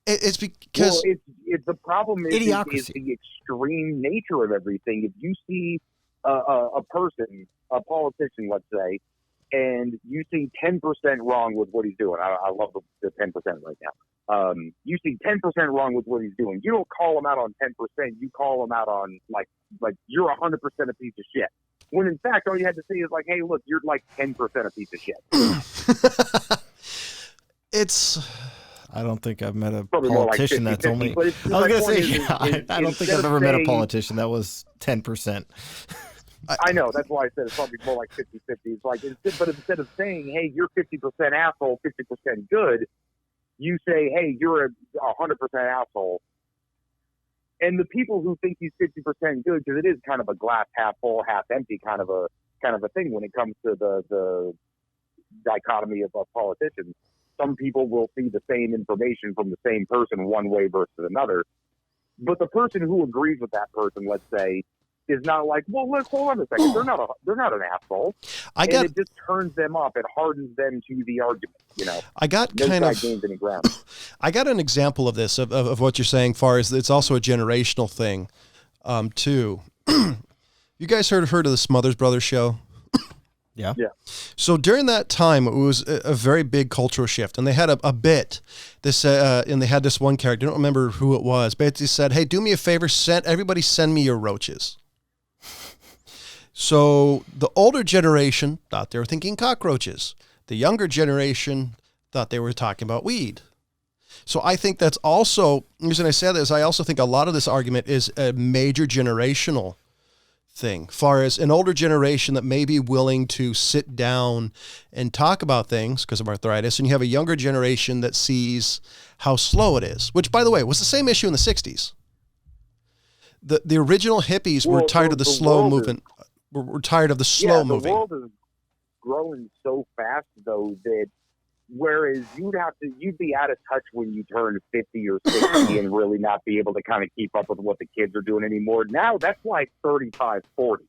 It's because it's the problem is the extreme nature of everything. If you see a person, a politician, let's say, and you see 10% wrong with what he's doing, I love the 10% right now. You see 10% wrong with what he's doing. You don't call him out on 10%. You call him out on like you're 100% a piece of shit. When in fact, all you had to say is like, hey, look, you're like 10% a piece of shit. I don't think I've met a probably politician like 50, that's 50, only. I was going to say, I don't think I've ever met a politician that was 10%. I know. That's why I said it's probably more like 50-50. It's like, but instead of saying, hey, you're 50% asshole, 50% good, you say, hey, you're a 100% asshole. And the people who think he's 50% good, because it is kind of a glass half full, half empty kind of a thing when it comes to the dichotomy of politicians. Some people will see the same information from the same person one way versus another. But the person who agrees with that person, let's say, is not like, well, let's hold on a second. They're not an asshole. It just turns them up. It hardens them to the argument. You know, I got gains any ground. I got an example of this of what you're saying. Far as it's also a generational thing, too. You guys heard of the Smothers Brothers show? Yeah. So during that time, it was a very big cultural shift, and they had a bit. And they had this one character. I don't remember who it was. Basically said, "Hey, do me a favor. Everybody send me your roaches." So the older generation thought they were thinking cockroaches. The younger generation thought they were talking about weed. So I think that's also, the reason I say that is I also think a lot of this argument is a major generational thing, far as an older generation that may be willing to sit down and talk about things because of arthritis, and you have a younger generation that sees how slow it is, which, by the way, was the same issue in the 60s. The original hippies were tired of the slow movement. We're tired of the slow moving. The world is growing so fast, though, that whereas you'd be out of touch when you turn 50 or 60 and really not be able to kind of keep up with what the kids are doing anymore. Now that's like 35, 40.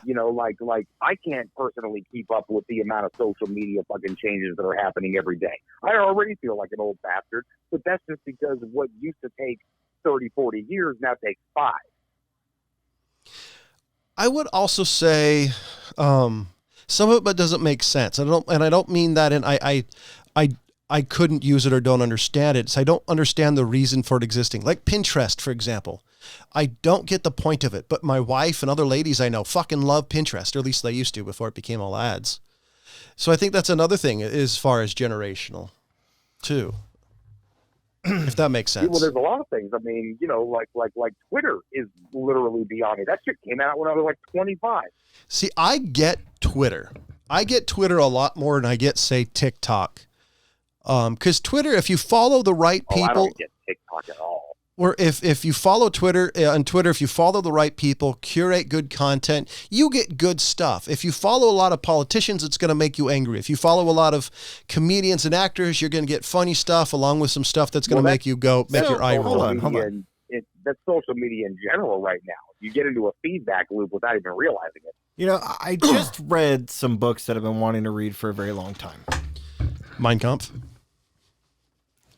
You know, like I can't personally keep up with the amount of social media fucking changes that are happening every day. I already feel like an old bastard, but that's just because what used to take 30, 40 years now takes 5. I would also say, some of it doesn't make sense. I don't mean that. And I couldn't use it or don't understand it. So I don't understand the reason for it existing. Like Pinterest, for example, I don't get the point of it, but my wife and other ladies I know fucking love Pinterest, or at least they used to before it became all ads. So I think that's another thing as far as generational too. If that makes sense. Well, there's a lot of things. I mean, you know, like Twitter is literally beyond me. That shit came out when I was like 25. See, I get Twitter. I get Twitter a lot more than I get, say, TikTok. Because Twitter, if you follow the right people, I don't get TikTok at all. Or if you follow Twitter, on Twitter, if you follow the right people, curate good content, you get good stuff. If you follow a lot of politicians, it's going to make you angry. If you follow a lot of comedians and actors, you're going to get funny stuff along with some stuff that's going to make you make your eye roll. Hold on. That's social media in general right now. You get into a feedback loop without even realizing it. You know, I just read some books that I've been wanting to read for a very long time. Mein Kampf?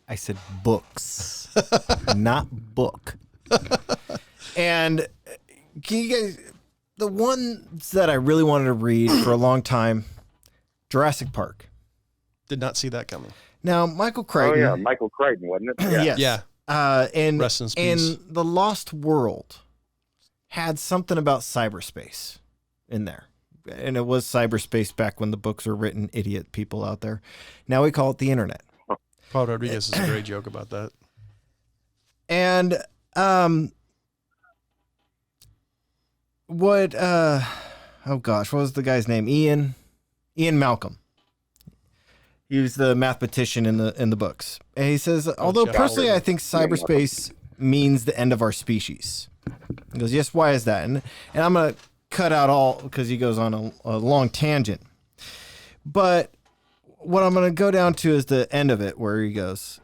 I said books, not book. And can you guys, the ones that I really wanted to read for a long time, Jurassic Park. Did not see that coming. Now, Michael Crichton. Oh, yeah, Michael Crichton, wasn't it? Yeah. Yes. Yeah. And Rest in peace. The Lost World had something about cyberspace in there. And it was cyberspace back when the books were written, idiot people out there. Now we call it the internet. Paul Rodriguez is a great joke about that. And what was the guy's name? Ian Malcolm. He was the mathematician in the books. And he says, although personally I think cyberspace means the end of our species. He goes, yes, why is that? And I'm going to cut out all, because he goes on a long tangent. But what I'm going to go down to is the end of it, where he goes,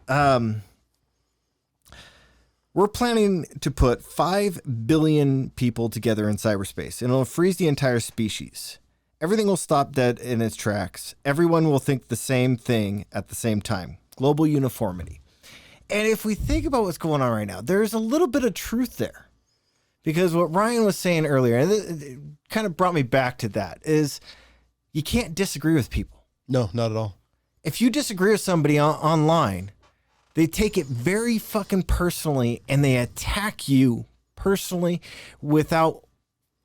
we're planning to put 5 billion people together in cyberspace, and it'll freeze the entire species. Everything will stop dead in its tracks. Everyone will think the same thing at the same time. Global uniformity. And if we think about what's going on right now, there's a little bit of truth there. Because what Ryan was saying earlier, and it kind of brought me back to that, is you can't disagree with people. No, not at all. If you disagree with somebody online, they take it very fucking personally, and they attack you personally without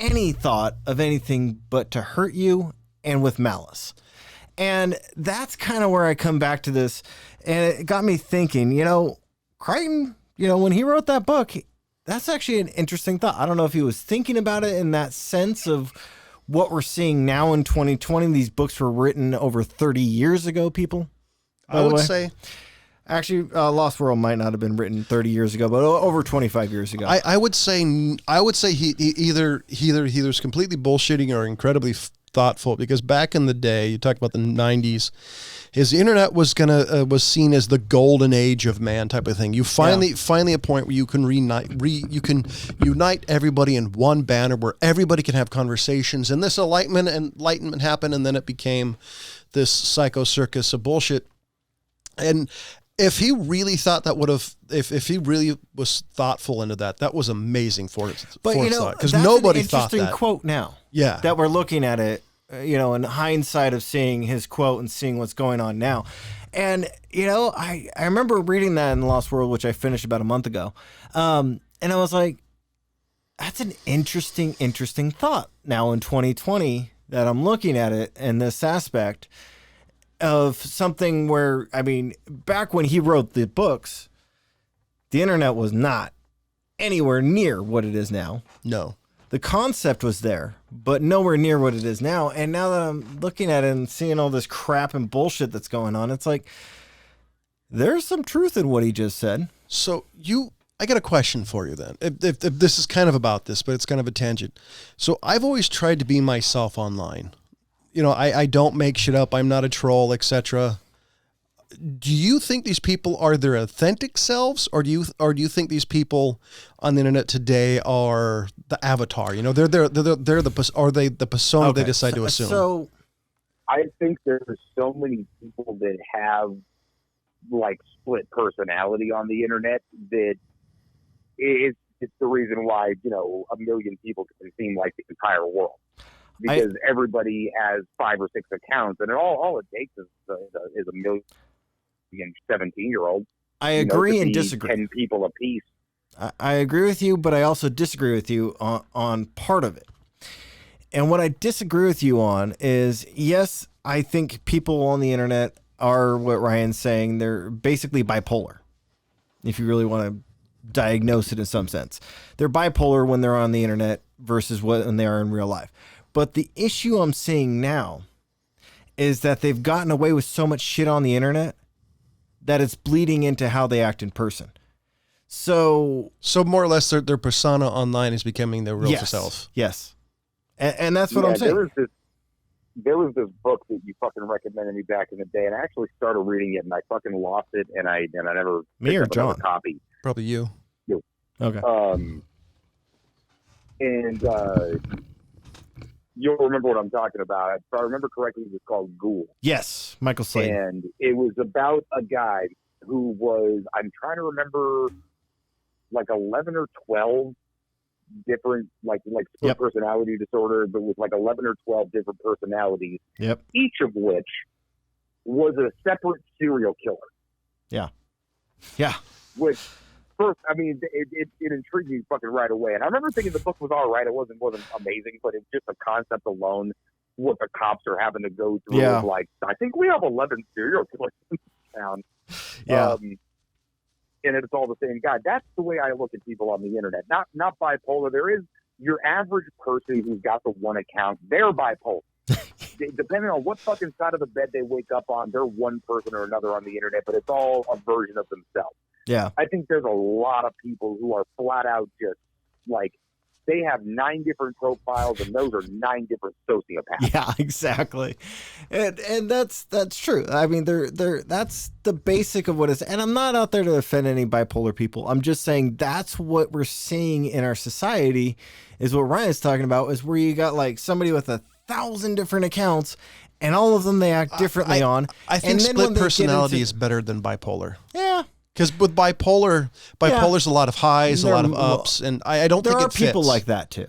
any thought of anything but to hurt you, and with malice. And that's kind of where I come back to this. And it got me thinking, Crichton, when he wrote that book, that's actually an interesting thought. I don't know if he was thinking about it in that sense of what we're seeing now in 2020. These books were written over 30 years ago, people. I would say. Actually, Lost World might not have been written 30 years ago, but over 25 years ago. I would say he either was completely bullshitting or incredibly thoughtful, because back in the day, you talk about the 90s, his internet was was seen as the golden age of man type of thing. You finally a point where you can unite everybody in one banner where everybody can have conversations, and this enlightenment happened, and then it became this psycho circus of bullshit. And if he really thought that would have, if he really was thoughtful into that was amazing for his thought, because nobody thought that. Interesting quote now. Yeah, that we're looking at it in hindsight of seeing his quote and seeing what's going on now. And, I remember reading that in Lost World, which I finished about a month ago. And I was like, that's an interesting thought now in 2020 that I'm looking at it in this aspect of something where, back when he wrote the books, the internet was not anywhere near what it is now. No. The concept was there, but nowhere near what it is now. And now that I'm looking at it and seeing all this crap and bullshit that's going on, it's like, there's some truth in what he just said. So I got a question for you then. If this is kind of about this, but it's kind of a tangent. So I've always tried to be myself online. I don't make shit up. I'm not a troll, etc. Do you think these people are their authentic selves, or do you think these people on the internet today are the avatar? They're the persona they decide to assume. So I think there's so many people that have like split personality on the internet that it's the reason why a million people can seem like the entire world, because everybody has 5 or 6 accounts, and all it takes is a million 17-year-olds. I agree and disagree. 10 people a piece. I agree with you, but I also disagree with you on part of it. And what I disagree with you on is, yes, I think people on the internet are what Ryan's saying. They're basically bipolar, if you really want to diagnose it in some sense. They're bipolar when they're on the internet versus when they are in real life. But the issue I'm seeing now is that they've gotten away with so much shit on the internet that it's bleeding into how they act in person. So more or less their persona online is becoming their real self. Yes. And that's what I'm saying. There was this book that you fucking recommended me back in the day, and I actually started reading it, and I fucking lost it, and I never picked up another copy. Probably you. Okay. You'll remember what I'm talking about. If I remember correctly, it was called Ghoul. Yes, Michael Slade. And it was about a guy who was, I'm trying to remember, like 11 or 12 different, like split personality disorder, but with like 11 or 12 different personalities. Yep. Each of which was a separate serial killer. Yeah. Yeah. Which, first, it intrigued me fucking right away. And I remember thinking the book was all right. It wasn't amazing, but it's just a concept alone. What the cops are having to go through. Yeah. Like, I think we have 11 serial killers in this town. Yeah. And it's all the same guy. That's the way I look at people on the internet. Not bipolar. There is your average person who's got the one account. They're bipolar. Depending on what fucking side of the bed they wake up on, they're one person or another on the internet, but it's all a version of themselves. Yeah. I think there's a lot of people who are flat out just like, they have 9 different profiles, and those are 9 different sociopaths. Yeah, exactly. And that's true. They're that's the basic of what is. And I'm not out there to offend any bipolar people. I'm just saying that's what we're seeing in our society, is what Ryan's talking about, is where you got like somebody with 1,000 different accounts, and all of them they act differently on. I think split personality is better than bipolar. Yeah. Because with bipolar's a lot of highs, a lot of ups, and I don't think it fits. There are people like that too.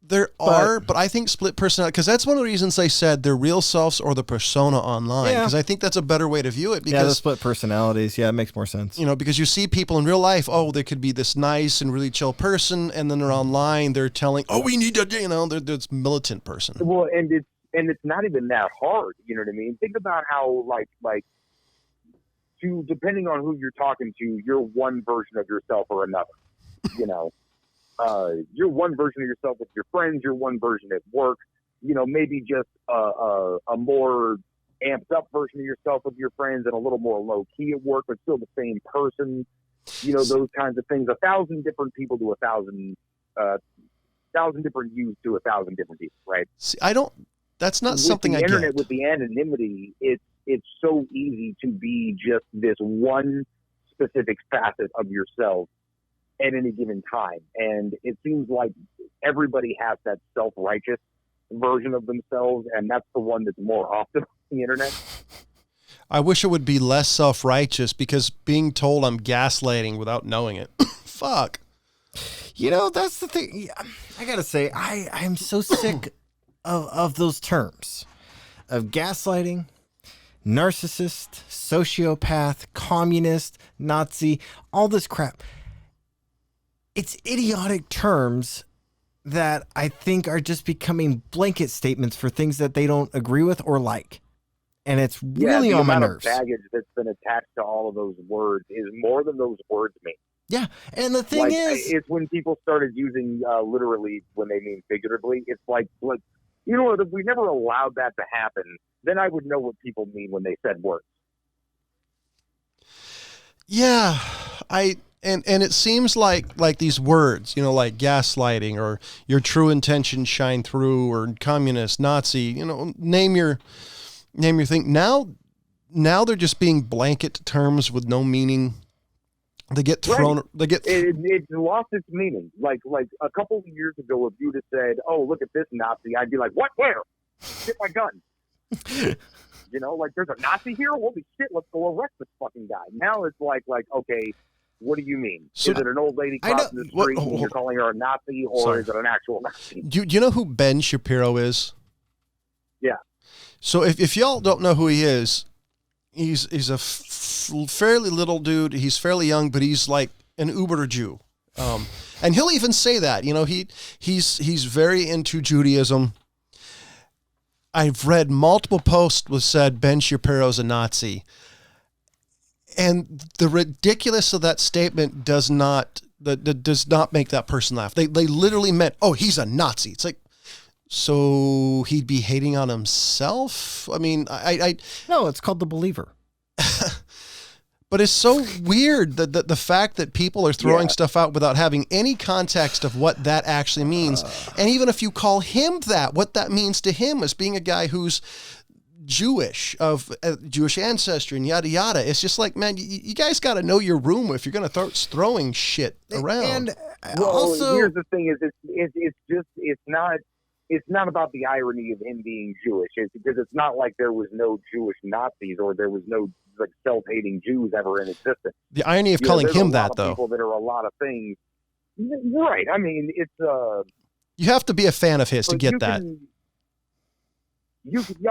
There are, but I think split personality, because that's one of the reasons I said their real selves or the persona online, because I think that's a better way to view it. Because, the split personalities, it makes more sense. Because you see people in real life, they could be this nice and really chill person, and then they're online, they're telling, we need to, they're this militant person. Well, and it's not even that hard, you know what I mean? Think about how, depending on who you're talking to, you're one version of yourself or another. You're one version of yourself with your friends. You're one version at work. Maybe just a more amped up version of yourself with your friends, and a little more low key at work, but still the same person. Those kinds of things. 1,000 different people to 1,000 different yous to 1,000 different people. Right? See, that's not something I get. With the internet, with the anonymity, it's so easy to be just this one specific facet of yourself at any given time. And it seems like everybody has that self-righteous version of themselves, and that's the one that's more often on the internet. I wish it would be less self-righteous, because being told I'm gaslighting without knowing it. Fuck. That's the thing. I gotta say, I'm so sick of those terms of gaslighting, narcissist, sociopath, communist, Nazi, all this crap. It's idiotic terms that I think are just becoming blanket statements for things that they don't agree with or like. And it's really on my nerves. The amount of baggage that's been attached to all of those words is more than those words mean. Yeah, and the thing is... It's when people started using literally when they mean figuratively. It's like, you know what, if we never allowed that to happen, then I would know what people mean when they said words. Yeah, and it seems like these words, like gaslighting or your true intentions shine through or communist, Nazi, name your thing. Now they're just being blanket terms with no meaning. They get thrown. Right. It's lost its meaning. Like a couple of years ago, if you'd have said, "Oh, look at this Nazi," I'd be like, "What? Where? Get my gun." There's a Nazi here. Holy shit! Let's go arrest this fucking guy. Now it's like, okay, what do you mean? So, is it an old lady crossing the street and you're calling her a Nazi, or is it an actual Nazi? Do you know who Ben Shapiro is? Yeah. So if y'all don't know who he is, he's a fairly little dude. He's fairly young, but he's like an Uber Jew. And he'll even say that, he's very into Judaism. I've read multiple posts that said Ben Shapiro's a Nazi. And the ridiculous of that statement does not make that person laugh. They literally meant, oh, he's a Nazi. It's like, so he'd be hating on himself? I mean, No, it's called The Believer. But it's so weird that the fact that people are throwing stuff out without having any context of what that actually means. And even if you call him that, what that means to him as being a guy who's Jewish, of Jewish ancestry and yada, yada. It's just like, man, you guys got to know your room if you're going to start throwing shit around. And also, here's the thing is it's not about the irony of him being Jewish. It's because it's not like there was no Jewish Nazis or there was no self-hating Jews ever in existence. The irony of calling him that, though. People that are a lot of things. Right. I mean, it's you have to be a fan of his to get that. I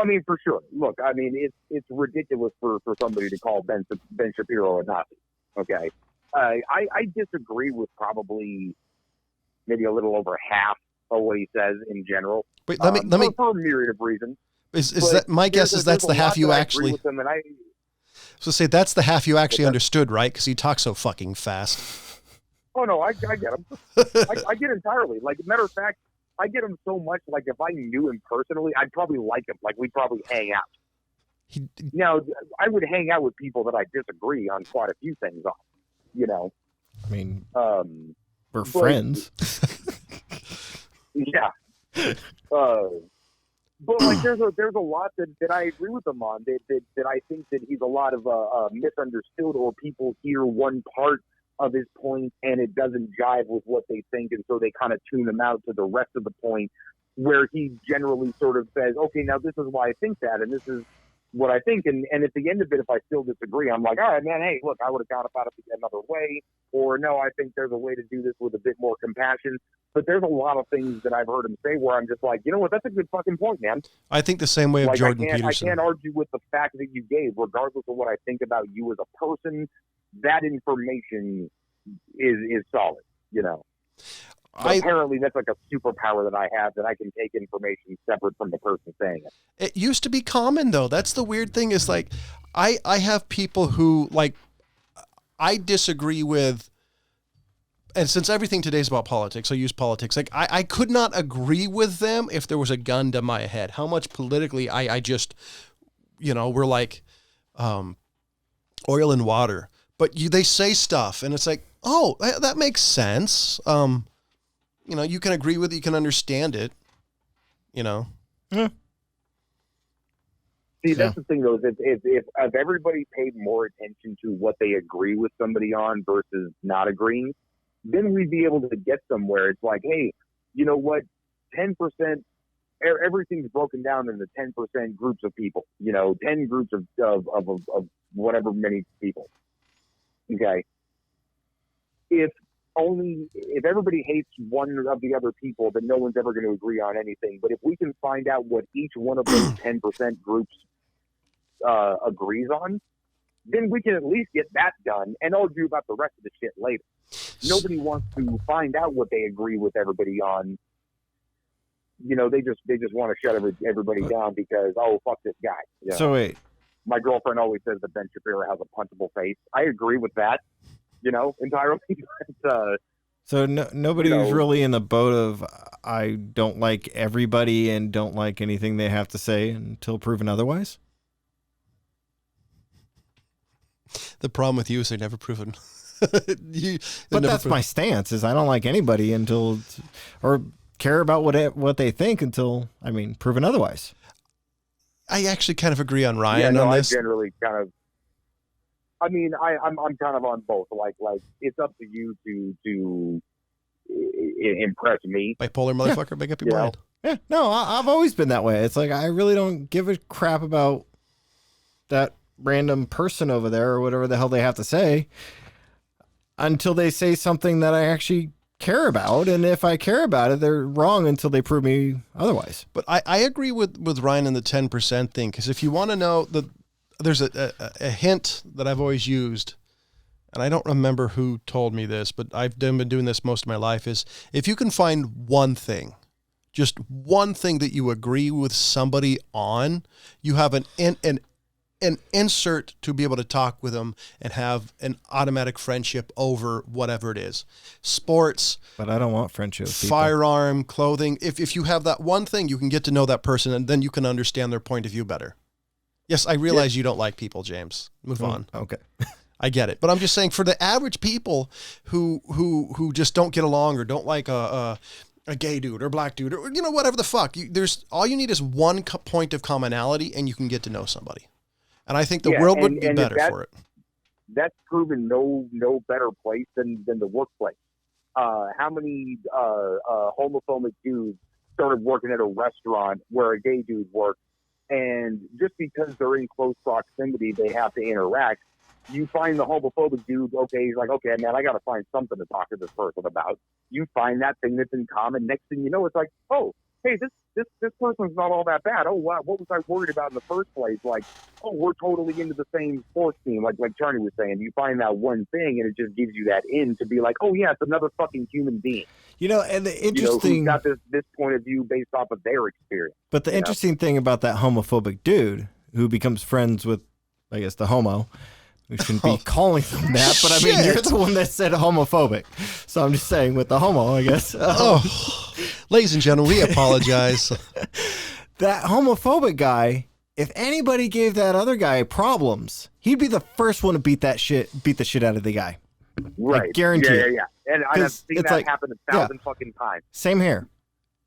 mean, for sure. Look, I mean, it's ridiculous for somebody to call Ben Shapiro a Nazi. Okay. I disagree with probably maybe a little over half of what he says in general. Wait, let me for a myriad of reasons. Is that my guess? Is that's the half you actually? With him, and so say that's the half you actually understood, right? Because he talks so fucking fast. Oh no, I get him. I get entirely. Like, matter of fact, I get him so much. Like, if I knew him personally, I'd probably like him. Like, we'd probably hang out. Now, I would hang out with people that I disagree on quite a few things on. I mean, we're friends. Yeah. But like, there's a lot that I agree with him on. That I think that he's a lot of misunderstood, or people hear one part of his point and it doesn't jive with what they think, and so they kind of tune him out to the rest of the point, where he generally sort of says, okay, now this is why I think that, and this is what I think, and at the end of it, if I still disagree, I'm like, all right, man, hey, look, I would have gone about it another way, or no, I think there's a way to do this with a bit more compassion. But there's a lot of things that I've heard him say where I'm just like, you know what, that's a good fucking point, man. I think the same way of Jordan Peterson. I can't argue with the fact that you gave, regardless of what I think about you as a person. That information is solid, apparently that's like a superpower that I have, that I can take information separate from the person saying it. It used to be common, though. That's the weird thing, is like, I have people who, like, I disagree with, and since everything today is about politics, I use politics. Like, I could not agree with them if there was a gun to my head. How much politically I just, we're like oil and water. But they say stuff, and it's like, oh, that makes sense. You can agree with it, you can understand it, Yeah. See, that's the thing, though, is if everybody paid more attention to what they agree with somebody on versus not agreeing, then we'd be able to get somewhere. It's like, hey, you know what, 10%, everything's broken down into 10% groups of people, 10 groups of whatever many people. Okay. If only if everybody hates one of the other people, then no one's ever going to agree on anything. But if we can find out what each one of those 10% groups agrees on, then we can at least get that done and argue about the rest of the shit later. Nobody wants to find out what they agree with everybody on. They just want to shut everybody down because, oh, fuck this guy. So wait. My girlfriend always says that Ben Shapiro has a punchable face. I agree with that, entirely. So nobody's really in the boat of I don't like everybody and don't like anything they have to say until proven otherwise? The problem with you is they're never proven. But that's my stance, is I don't like anybody until, or care about what they think until, proven otherwise. I actually kind of agree on Ryan on this. I generally kind of, I'm kind of on both. Like it's up to you to impress me. Bipolar motherfucker, make up your mind. Yeah, no, I've always been that way. It's like I really don't give a crap about that random person over there or whatever the hell they have to say until they say something that I actually care about. And if I care about it, they're wrong until they prove me otherwise. But I agree with Ryan in the 10% thing, because if you want to know, there's a hint that I've always used, and I don't remember who told me this, but I've been doing this most of my life, is if you can find one thing, just one thing that you agree with somebody on, you have an insert to be able to talk with them and have an automatic friendship over whatever it is. Sports. But I don't want friendship. Firearm, clothing. If you have that one thing, you can get to know that person and then you can understand their point of view better. Yes, I realize you don't like people, James. Move on. Okay. I get it. But I'm just saying, for the average people who just don't get along or don't like a gay dude or black dude or whatever the fuck, there's all you need is one point of commonality and you can get to know somebody. And I think the world would be better for it. That's proven no better place than the workplace. How many homophobic dudes started working at a restaurant where a gay dude worked, and just because they're in close proximity, they have to interact. You find the homophobic dude, okay, he's like, okay, man, I got to find something to talk to this person about. You find that thing that's in common. Next thing you know, it's like, oh, hey, this person's not all that bad. Oh, wow, what was I worried about in the first place? Like, oh, we're totally into the same sports team, like Charlie was saying. You find that one thing, and it just gives you that in to be like, oh, yeah, it's another fucking human being. And the interesting... who's got this point of view based off of their experience. But the interesting thing about that homophobic dude who becomes friends with, I guess, the homo... We shouldn't be calling them that, but you're the one that said homophobic. So I'm just saying with the homo, I guess. Ladies and gentlemen, we apologize. That homophobic guy, if anybody gave that other guy problems, he'd be the first one to beat the shit out of the guy. Right. I guarantee it. Yeah. And I've seen that happen 1,000 fucking times. Same here.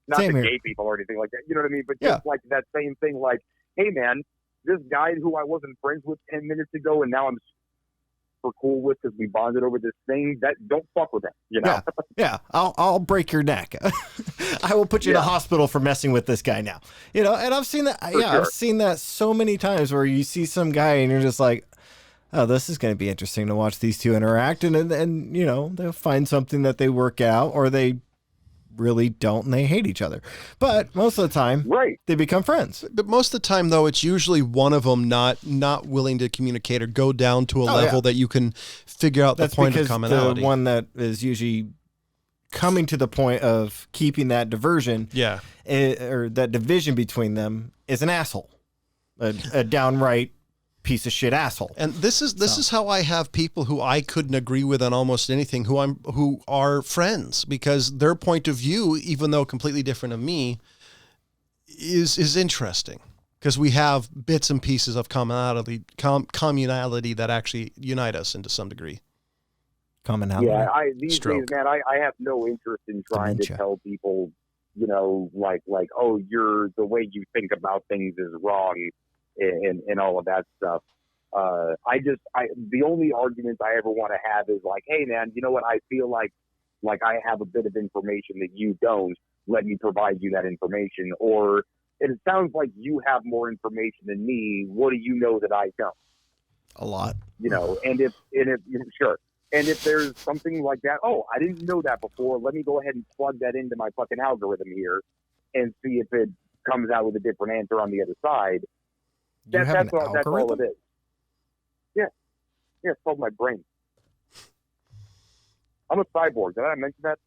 Not the gay people or anything like that. You know what I mean? But just like that same thing, like, hey, man, this guy who I wasn't friends with 10 minutes ago and now I'm super cool with because we bonded over this thing, that don't fuck with him, Yeah. I'll break your neck. I will put you in a hospital for messing with this guy now. And I've seen that. Sure. I've seen that so many times where you see some guy and you're just like, oh, this is going to be interesting to watch these two interact. And they'll find something that they work out, or they really don't, and they hate each other. But most of the time, they become friends. But most of the time, though, it's usually one of them not willing to communicate or go down to a level that you can figure out the point of commonality. The one that is usually coming to the point of keeping that diversion, or that division between them, is an asshole, a downright piece of shit asshole. And this is how I have people who I couldn't agree with on almost anything, who are friends, because their point of view, even though completely different of me, is interesting, because we have bits and pieces of commonality that actually unite us into some degree. Commonality. Yeah, these days, man, I have no interest in trying to tell people, like, oh, the way you think about things is wrong. And all of that stuff. The only arguments I ever want to have is like, hey man, you know what? I feel like I have a bit of information that you don't. Let me provide you that information. Or it sounds like you have more information than me. What do you know that I don't? A lot. And if sure. And if there's something like that, oh, I didn't know that before. Let me go ahead and plug that into my fucking algorithm here and see if it comes out with a different answer on the other side. That's all it is. Yeah. Yeah, it's called my brain. I'm a cyborg. Did I mention that?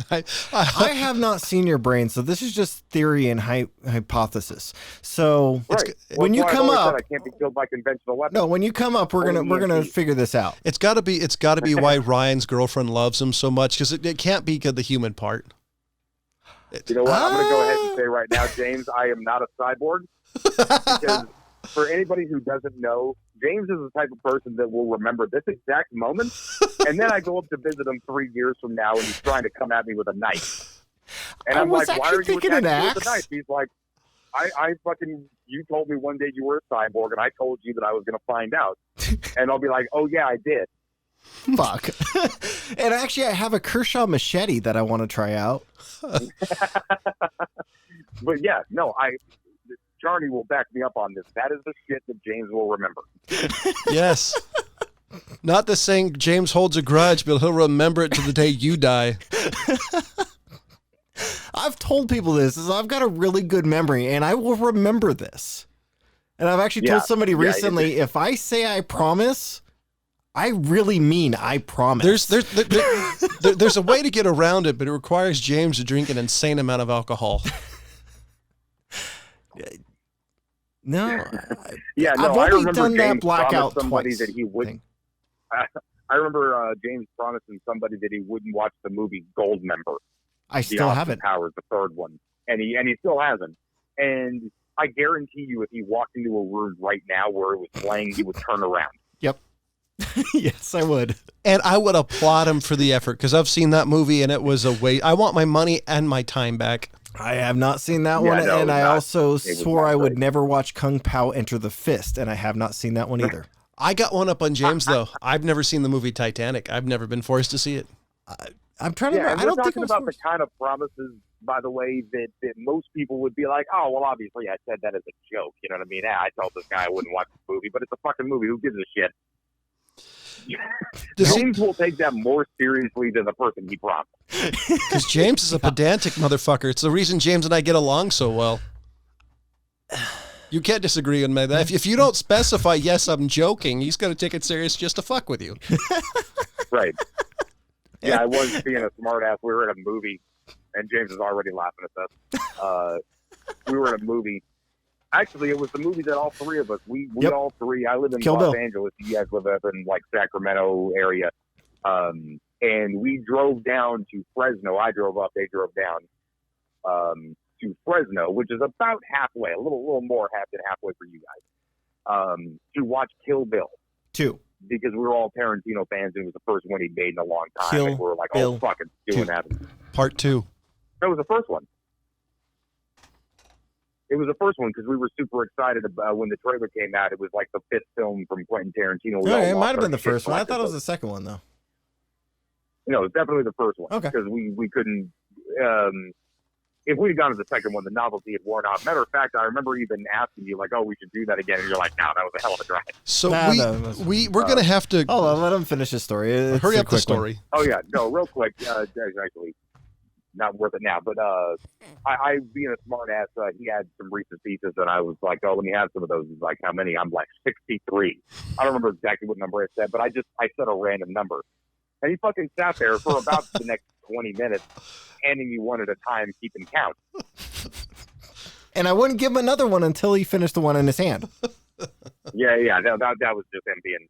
I have not seen your brain, so this is just theory and hypothesis. So when you come up, I can't be killed by conventional weapons. No, when you come up, we're gonna figure this out. It's got to be why Ryan's girlfriend loves him so much, because it can't be the human part. You know what? I'm going to go ahead and say right now, James, I am not a cyborg. Because for anybody who doesn't know, James is the type of person that will remember this exact moment, and then I go up to visit him 3 years from now, and he's trying to come at me with a knife. And I'm like, why are you attacking me with a knife? He's like, I fucking, you told me one day you were a cyborg, and I told you that I was going to find out. And I'll be like, oh, yeah, I did. Fuck. And actually, I have a Kershaw machete that I want to try out. But yeah, no, Charlie will back me up on this. That is the shit that James will remember. Yes. Not the saying James holds a grudge, but he'll remember it to the day you die. I've told people this, is I've got a really good memory, and I will remember this. And I've actually told somebody recently, if I say I promise, I really mean I promise. There's a way to get around it, but it requires James to drink an insane amount of alcohol. No. Yeah, no, I've only done that blackout somebody twice. That he wouldn't. I remember James promising somebody that he wouldn't watch the movie Goldmember. I still haven't. Powers, the third one, and he still hasn't. And I guarantee you, if he walked into a room right now where it was playing, he would turn around. Yep. Yes, I would. And I would applaud him for the effort, because I've seen that movie and it was a waste. I want my money and my time back. I have not seen that one, and I also swore I would never watch Kung Pao Enter the Fist, and I have not seen that one either. I got one up on James, though. I've never seen the movie Titanic. I've never been forced to see it. I'm trying to remember. I don't think about the kind of promises, by the way, that most people would be like, oh, well, obviously I said that as a joke. You know what I mean? I told this guy I wouldn't watch the movie, but it's a fucking movie. Who gives a shit? James will take that more seriously than the person he promised. Because James is a pedantic motherfucker. It's the reason James and I get along so well. You can't disagree on that. If you don't specify, yes, I'm joking, he's going to take it serious just to fuck with you. Right. Yeah, I was being a smartass. We were in a movie, and James is already laughing at this. We were in a movie. Actually, it was the movie that all three of us, we all three, I live in Los Angeles, you guys live up in like Sacramento area, and we drove down to Fresno. I drove up, they drove down to Fresno, which is about halfway, a little more than halfway for you guys, to watch Kill Bill 2. Because we were all Tarantino fans, and it was the first one he made in a long time, Kill and we were like, Bill oh, fuck, it's doing that. Part 2. That was the first one. It was the first one because we were super excited about when the trailer came out. It was like the 5th film from Quentin Tarantino. It might have been the first one. I thought it was the second one, though. No, it was definitely the first one. Okay. Because we couldn't... if we had gone to the second one, the novelty had worn off. Matter of fact, I remember even asking you, like, oh, we should do that again. And you're like, no, that was a hell of a drive. So we're going to have to... Hold on, let him finish his story. Hurry up the story. Oh, yeah. No, real quick. Actually, not worth it now. But I being a smart ass, he had some Reese's Pieces, and I was like, oh, let me have some of those. He's like, how many? I'm like, 63. I don't remember exactly what number I said, but I said a random number. And he fucking sat there for about the next 20 minutes, handing me one at a time, keeping count. And I wouldn't give him another one until he finished the one in his hand. Yeah. That was just him being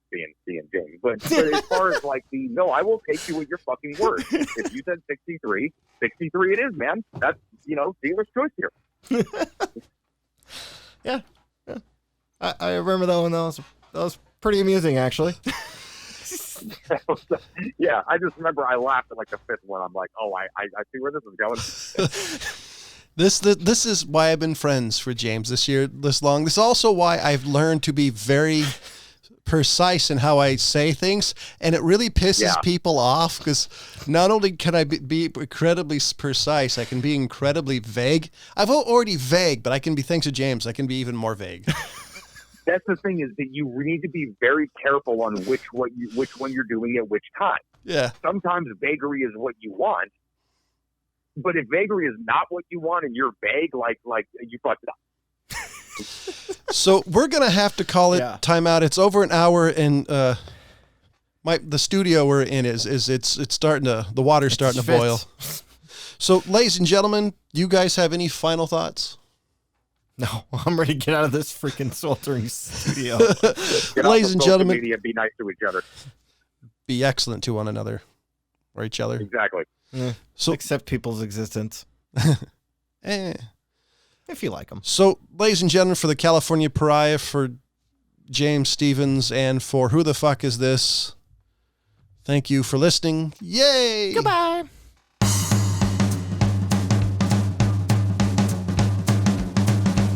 James. But as far as like I will take you at your fucking word. If you said 63 it is, man. That's, dealer's choice here. Yeah. I remember that one. That was pretty amusing, actually. Yeah, I just remember I laughed at like the 5th one. I'm like, oh, I see where this is going. This is why I've been friends for James this long. This is also why I've learned to be very precise in how I say things, and it really pisses people off because not only can I be incredibly precise, I can be incredibly vague. I've already vague, but I can be, thanks to James, I can be even more vague. that's the thing, is that you need to be very careful on which one you're doing at which time. Yeah. Sometimes vagary is what you want, but if vagary is not what you want and you're vague, like you fucked it up. So we're gonna have to call it timeout. It's over an hour, and the studio we're in is starting to, the water's starting to boil. So, ladies and gentlemen, you guys have any final thoughts? No, I'm ready to get out of this freaking sweltering studio. Ladies and gentlemen, media, be nice to each other. Be excellent to one another or each other. Exactly. So accept people's existence. If you like them. So, ladies and gentlemen, for the California Pariah, for James Stevens, and for Who the Fuck Is This, thank you for listening. Yay! Goodbye.